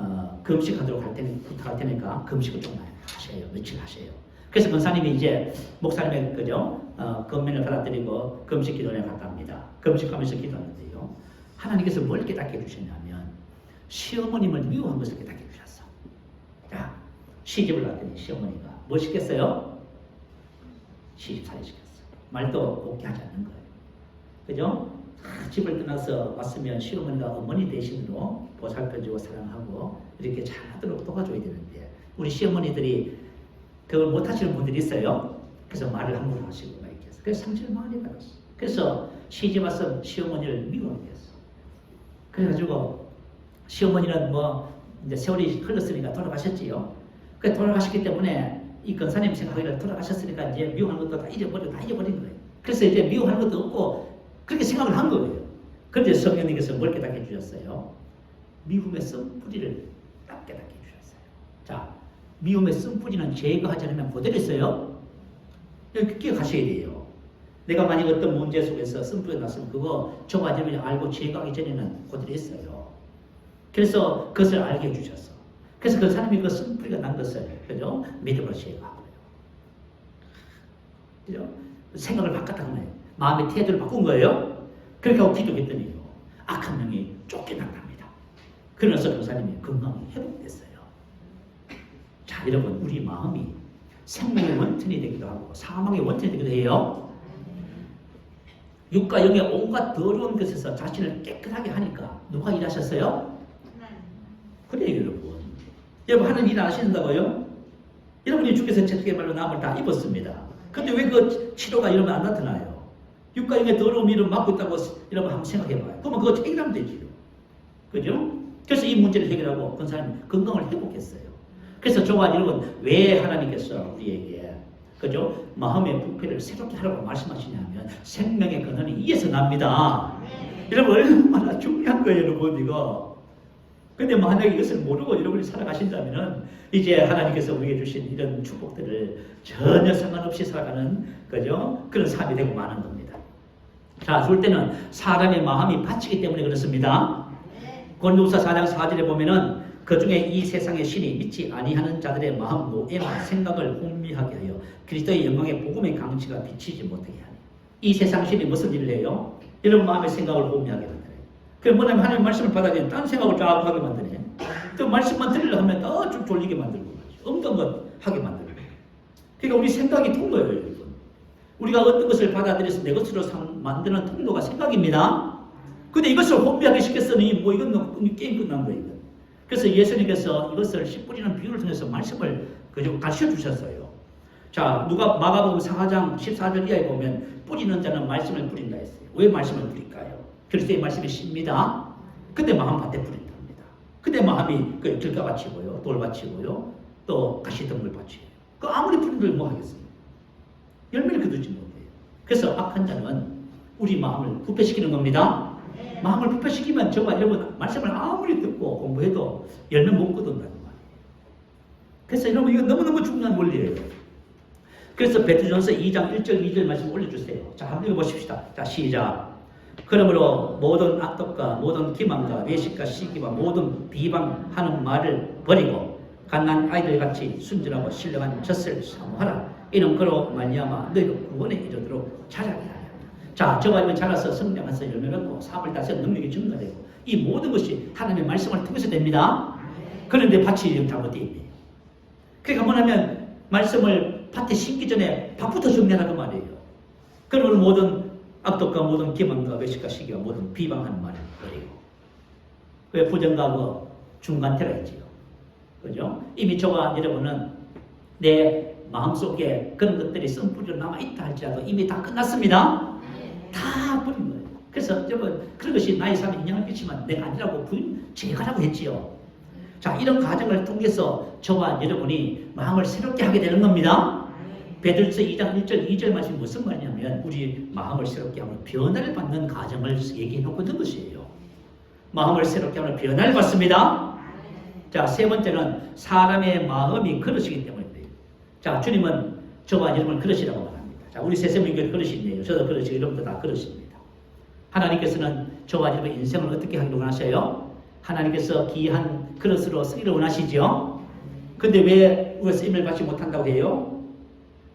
금식하도록 부탁할 테니까 금식을 좀 하세요. 며칠 하세요. 그래서 권사님이 이제 목사님의 그죠 건면을 받아들이고 금식 기도에 갔답니다. 금식하면서 기도하는데요. 하나님께서 뭘 깨닫게 해주셨냐면 시어머님을 미워한 것을 깨닫게 해주셨어. 자, 시집을 갔더니 시어머니가 뭐 시켰어요? 시집살이 시켰어. 말도 곱게 하지 않는 거예요. 그죠? 집을 떠나서 왔으면 시어머니가 어머니 대신으로 보살펴주고 사랑하고 이렇게 잘 하도록 도와줘야 되는데 우리 시어머니들이 그걸 못 하시는 분들이 있어요. 그래서 말을 함부로 하시고 막 이렇게 해서 그래서 상처를 많이 받았어. 그래서 시집 와서 시어머니를 미워하게 했어. 그래가지고 시어머니는 뭐 이제 세월이 흘렀으니까 돌아가셨지요. 그 돌아가셨기 때문에 이 권사님 생각하기를 돌아가셨으니까 이제 미워하는 것도 다 잊어버린 거예요. 그래서 이제 미워하는 것도 없고 그렇게 생각을 한 거예요. 그런데 성령님께서 뭘 깨닫게 해주셨어요? 미움의 쓴뿌리를 딱 깨닫게 해주셨어요. 자, 미움의 쓴뿌리는 제거하지 않으면 그대로 있어요. 여기 기억하셔야 돼요. 내가 만약 어떤 문제 속에서 쓴뿌리가 났으면 그거 저와 여러분이 알고 제거하기 전에는 그대로 있어요. 그래서 그것을 알게 해주셨어. 그래서 그 사람이 그 쓴뿌리가 난 것을 그죠? 믿음으로 제거하고요. 그죠? 생각을 바꿨다는 거예요. 마음의 태도를 바꾼 거예요. 그렇게 하고 기도했더니요. 악한 영이 쫓겨났답니다. 그러면서 교사님이 건강이 회복됐어요. 자, 여러분 우리 마음이 생명의 원천이 되기도 하고 사망의 원천이 되기도 해요. 육과 영의 온갖 더러운 것에서 자신을 깨끗하게 하니까 누가 일하셨어요? 그래요, 여러분. 여러분 하는 일 안 하신다고요? 여러분이 주께서 채찍에 말로 남을 다 입었습니다. 근데 왜 그 치료가 이러면 안 나타나요? 육과 영의 더러운 일을 막고 있다고 여러분 한번 생각해봐요. 그러면 그거 해결하면 되지요. 그죠? 그래서 이 문제를 해결하고 그 사람이 건강을 회복했어요. 그래서 저와 여러분 왜 하나님께서 우리에게 그죠? 마음의 부패를 새롭게 하라고 말씀하시냐면 생명의 근원이 이에서 납니다. 여러분 얼마나 중요한 거예요, 여러분 이거. 근데 만약에 이것을 모르고 여러분이 살아가신다면은 이제 하나님께서 우리에게 주신 이런 축복들을 전혀 상관없이 살아가는 그죠? 그런 삶이 되고 마는 겁니다. 자, 줄 때는 사람의 마음이 바치기 때문에 그렇습니다. 고린도후서 4장 4절에 보면은 그 중에 이 세상의 신이 믿지 아니하는 자들의 마음 모해와 생각을 혼미하게 하여 그리스도의 영광의 복음의 강치가 비치지 못하게 하니. 이 세상 신이 무슨 일을 해요? 여러분 마음의 생각을 혼미하게 만드네. 그럼 뭐냐면 하나님의 말씀을 받아들이면 딴 생각을 쫙 하게 만드네. 또 말씀만 들으려고 하면 더 좀 졸리게 만들고 없던 것 하게 만들고. 그러니까 우리 생각이 통로예요, 여러분. 우리가 어떤 것을 받아들여서 내 것으로 만드는 통로가 생각입니다. 근데 이것을 혼미하게 시켰으니 뭐 이건 게임 끝난 거예요. 그래서 예수님께서 이것을 씨 뿌리는 비유를 통해서 말씀을 가르쳐 주셨어요. 자, 누가 마가복음 4장 14절 이하에 보면 뿌리는 자는 말씀을 뿌린다 했어요. 왜 말씀을 뿌릴까요? 그리스도의 말씀이 씨입니다. 근데 마음밭에 뿌린답니다. 근데 마음이 그 길가밭이고요, 돌밭이고요, 또 가시덤불밭이에요. 그 아무리 뿌린들 뭐 하겠습니까? 열매를 거두지 못해요. 그래서 악한 자는 우리 마음을 부패시키는 겁니다. 마음을 부패시키면 저와 여러분 말씀을 아무리 듣고 공부해도 열매 못 거둔다는 말이에요. 그래서 여러분 이거 너무너무 중요한 원리예요. 그래서 베드로전서 2장 1절 2절 말씀 올려주세요. 자, 한번 읽어보십시다. 자, 시작. 그러므로 모든 악독과 모든 기만과 외식과 시기와 모든 비방하는 말을 버리고 갓난 아이들같이 순전하고 신령한 젖을 사모하라. 이는 그로 말미암아 너희가 구원에 이르도록 자라게 하라. 자, 저와 여러분 자라서 성장해서 열매 맺고 삶을 다스리는 능력이 증가되고 이 모든 것이 하나님의 말씀을 통해서 됩니다. 그런데 밭이 잘못되어 있네요. 그러니까 뭐냐면 말씀을 밭에 심기 전에 밭부터 정리하라 그 말이에요. 그러면 모든 악독과 모든 기만과 외식과 시기와 모든 비방하는 말을 버리고 왜 부정과 중간태가 있지요. 그죠? 이미 저와 여러분은 내 마음속에 그런 것들이 썬뿌리로 남아있다 할지라도 이미 다 끝났습니다. 다 버린 거예요. 그래서 여러분 그런 것이 나의 삶에 영향을 끼치면 내가 아니라고 제가라고 했지요. 자, 이런 과정을 통해서 저와 여러분이 마음을 새롭게 하게 되는 겁니다. 베드로서 2장 1절 2절 말씀이 무슨 말이냐면 우리 마음을 새롭게 하면 변화를 받는 과정을 얘기해 놓고 있는 것이에요. 마음을 새롭게 하면 변화를 받습니다. 자, 세 번째는 사람의 마음이 그릇이기 때문입니다. 자, 주님은 저와 여러분을 그릇이라고 말합니다. 자, 우리 새세민교회 그릇이네요. 저도 그릇이고 여러분도 다 그릇입니다. 하나님께서는 저와 여러분 인생을 어떻게 하기를 원하셔요? 하나님께서 귀한 그릇으로 쓰기를 원하시죠. 근데 왜 우리가 쓰임을 받지 못한다고 해요?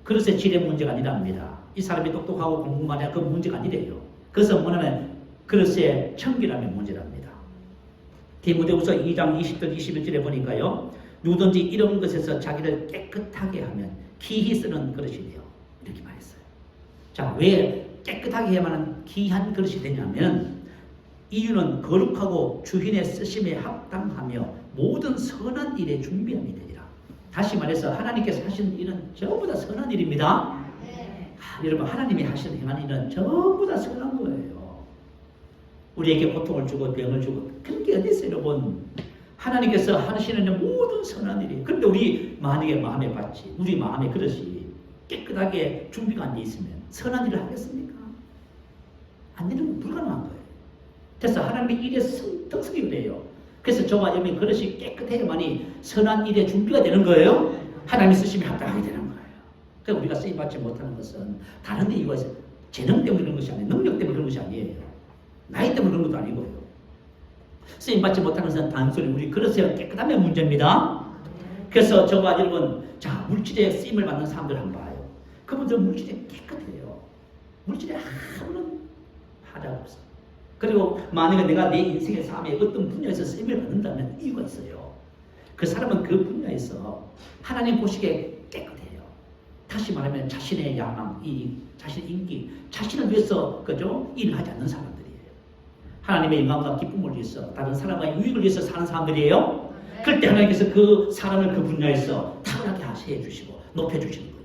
그릇의 질의 문제가 아니랍니다. 이 사람이 똑똑하고 공부만 해야 그 문제가 아니래요. 그래서 뭐냐면 그릇의 청결함의 문제랍니다. 디모데후서 2장 20절 21절에 보니까요. 누구든지 이런 것에서 자기를 깨끗하게 하면 기히 쓰는 그릇이 돼요. 이렇게 말했어요. 자, 왜 깨끗하게 해야만 귀한 그릇이 되냐면 이유는 거룩하고 주인의 쓰심에 합당하며 모든 선한 일에 준비함이 되리라. 다시 말해서 하나님께서 하시는 일은 전부 다 선한 일입니다. 여러분 하나님이 하시는 행한 일은 전부 다 선한 거예요. 우리에게 고통을 주고 병을 주고 그런 게 어디 있어요, 여러분. 하나님께서 하시는 모든 선한 일이. 그런데 우리 만약에 마음에 받지 우리 마음의 그릇이 깨끗하게 준비가 안 돼 있으면 선한 일을 하겠습니까? 안 되는 건 불가능한 거예요. 그래서 하나님의 일의 특성이 그래요. 그래서 저와 여러분의 그릇이 깨끗해야만이 선한 일의 준비가 되는 거예요. 하나님이 쓰심에 합당하게 되는 거예요. 그러니까 우리가 쓰임받지 못하는 것은 다른 데 이유가 있어요. 재능 때문에 그런 것이 아니에요. 능력 때문에 그런 것이 아니에요. 나이 때문에 그런 것도 아니고요. 쓰임받지 못하는 것은 단순히 우리 그릇의 깨끗함의 문제입니다. 그래서 저와 여러분, 자, 물질에 쓰임을 받는 사람들 한번 봐요. 그분들은 물질에 깨끗해요. 물질에 아무런 하자가 없어요. 그리고 만약에 내가 내 인생의 삶에 어떤 분야에서 쓰임을 받는다면 이유가 있어요. 그 사람은 그 분야에서 하나님 보시기에 깨끗해요. 다시 말하면 자신의 야망, 자신의 인기, 자신을 위해서 그죠? 일을 하지 않는 사람들이에요. 하나님의 영광과 기쁨을 위해서 다른 사람과의 유익을 위해서 사는 사람들이에요. 그럴 때 하나님께서 그 사람을 그 분야에서 탁월하게 하시해 주시고 높여주시는 거예요.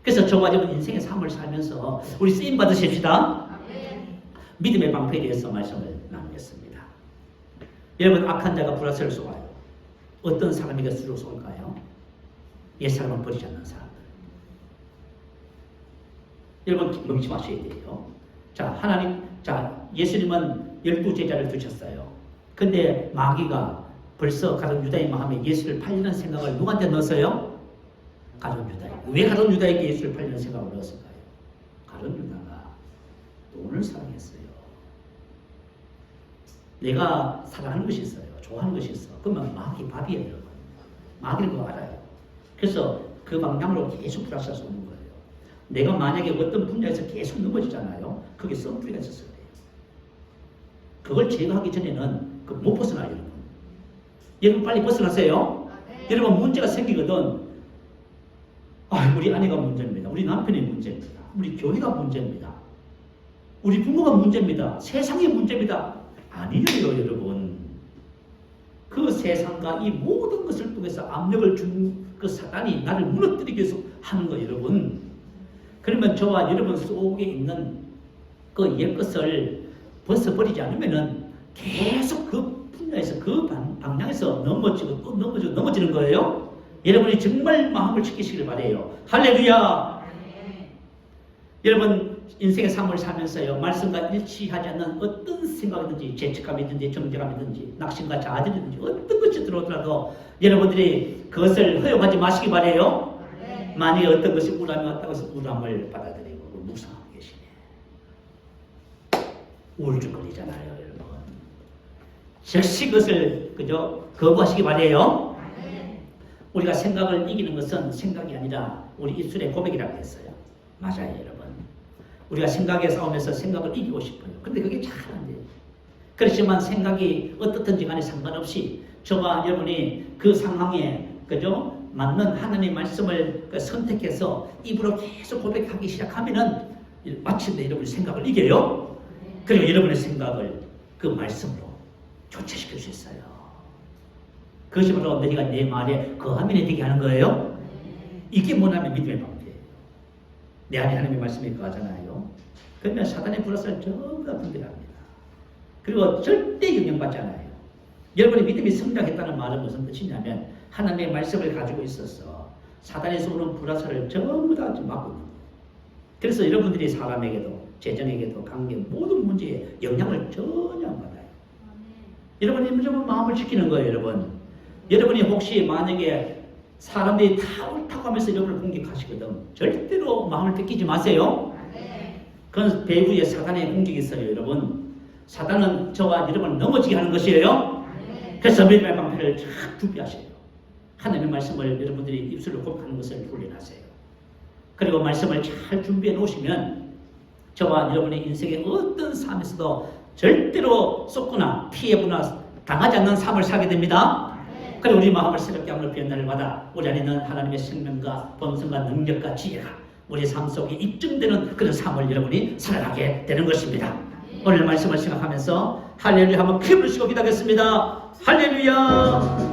그래서 저와 여러분 인생의 삶을 살면서 우리 쓰임 받으십시다. 믿음의 방패에 대해서 말씀을 나누겠습니다. 여러분 악한 자가 불화살을 쏘아요. 어떤 사람에게 수로 쏠까요? 옛사람은 버리지 않는 사람들. 여러분 명심하셔야 돼요. 자, 하나님 자, 예수님은 12제자를 두셨어요. 근데 마귀가 벌써 가룟 유다의 마음에 예수를 팔리는 생각을 누구한테 넣었어요? 가룟 유다에게. 왜 가룟 유다에게 예수를 팔리는 생각을 넣었을까요? 가룟 유다가 돈을 사랑했어요. 내가 사랑하는 것이 있어요. 좋아하는 것이 있어. 그러면 마귀 밥이에요. 마귀는 그거 알아요. 그래서 그 방향으로 계속 불화시켜서 오는 거예요. 내가 만약에 어떤 분야에서 계속 넘어지잖아요. 그게 썸뿌리가 있었을 거예요. 그걸 제거하기 전에는 못 벗어나요, 여러분. 여러분 빨리 벗어나세요. 여러분 문제가 생기거든. 우리 아내가 문제입니다. 우리 남편이 문제입니다. 우리 교회가 문제입니다. 우리 부모가 문제입니다. 세상이 문제입니다. 아니에요, 여러분. 그 세상과 이 모든 것을 통해서 압력을 준 그 사단이 나를 무너뜨리기 위해서 하는 거, 여러분. 그러면 저와 여러분 속에 있는 그 옛것을 벗어버리지 않으면은 계속 그 분야에서 그 방향에서 넘어지고 또 넘어지는 거예요. 여러분이 정말 마음을 지키시길 바래요. 할렐루야. 여러분 인생의 삶을 살면서요, 말씀과 일치하지 않는 어떤 생각이든지 죄책감이든지 정죄감이든지 낙심과 좌절이든지 어떤 것이 들어오더라도 여러분들이 그것을 허용하지 마시기 바래요. 만약에 어떤 것이 우람이 왔다고 해서 우람을 받아들이고 묵상하고 계시네. 우울증거리잖아요, 여러분. 즉시 그것을 그저 거부하시기 바래요. 우리가 생각을 이기는 것은 생각이 아니라 우리 입술의 고백이라고 했어요. 맞아요, 여러분. 우리가 생각에 싸우면서 생각을 이기고 싶어요. 근데 그게 잘 안 돼요. 그렇지만 생각이 어떻든지 간에 상관없이 저와 여러분이 그 상황에 그죠? 맞는 하나님의 말씀을 선택해서 입으로 계속 고백하기 시작하면은 마침내 여러분의 생각을 이겨요. 그리고 여러분의 생각을 그 말씀으로 교체시킬 수 있어요. 그것이 바로 너희가 내 말에 거하면 되게 하는 거예요. 이게 뭐냐면 믿음의 방법이에요. 내 안에 하나님의 말씀이 거하잖아요. 그러면 사단의 불화살 전부 다 분별합니다. 그리고 절대 영향받지 않아요. 여러분의 믿음이 성장했다는 말은 무슨 뜻이냐면 하나님의 말씀을 가지고 있어서 사단에서 오는 불화살을 전부 다 막고 있는 거예요. 그래서 여러분들이 사람에게도 재정에게도 관계 모든 문제에 영향을 전혀 안 받아요. 여러분이 마음을 지키는 거예요, 여러분. 여러분이 혹시 만약에 사람들이 다 옳다고 하면서 여러분을 공격하시거든. 절대로 마음을 뺏기지 마세요. 그건 배후에 사단의 공격이 있어요, 여러분. 사단은 저와 여러분을 넘어지게 하는 것이에요. 그래서 믿음의 방패를 잘 준비하세요. 하나님의 말씀을 여러분들이 입술로 고백하는 것을 훈련하세요. 그리고 말씀을 잘 준비해 놓으시면 저와 여러분의 인생의 어떤 삶에서도 절대로 쏟거나 피해보나 당하지 않는 삶을 살게 됩니다. 그리고 우리 마음을 새롭게 함으로 변화를 받아 우리 안에 있는 하나님의 생명과 본성과 능력과 지혜가 우리 삶 속에 입증되는 그런 삶을 여러분이 살아가게 되는 것입니다. 오늘 말씀을 생각하면서 할렐루야 한번 크게 부르시고 기도하겠습니다. 할렐루야.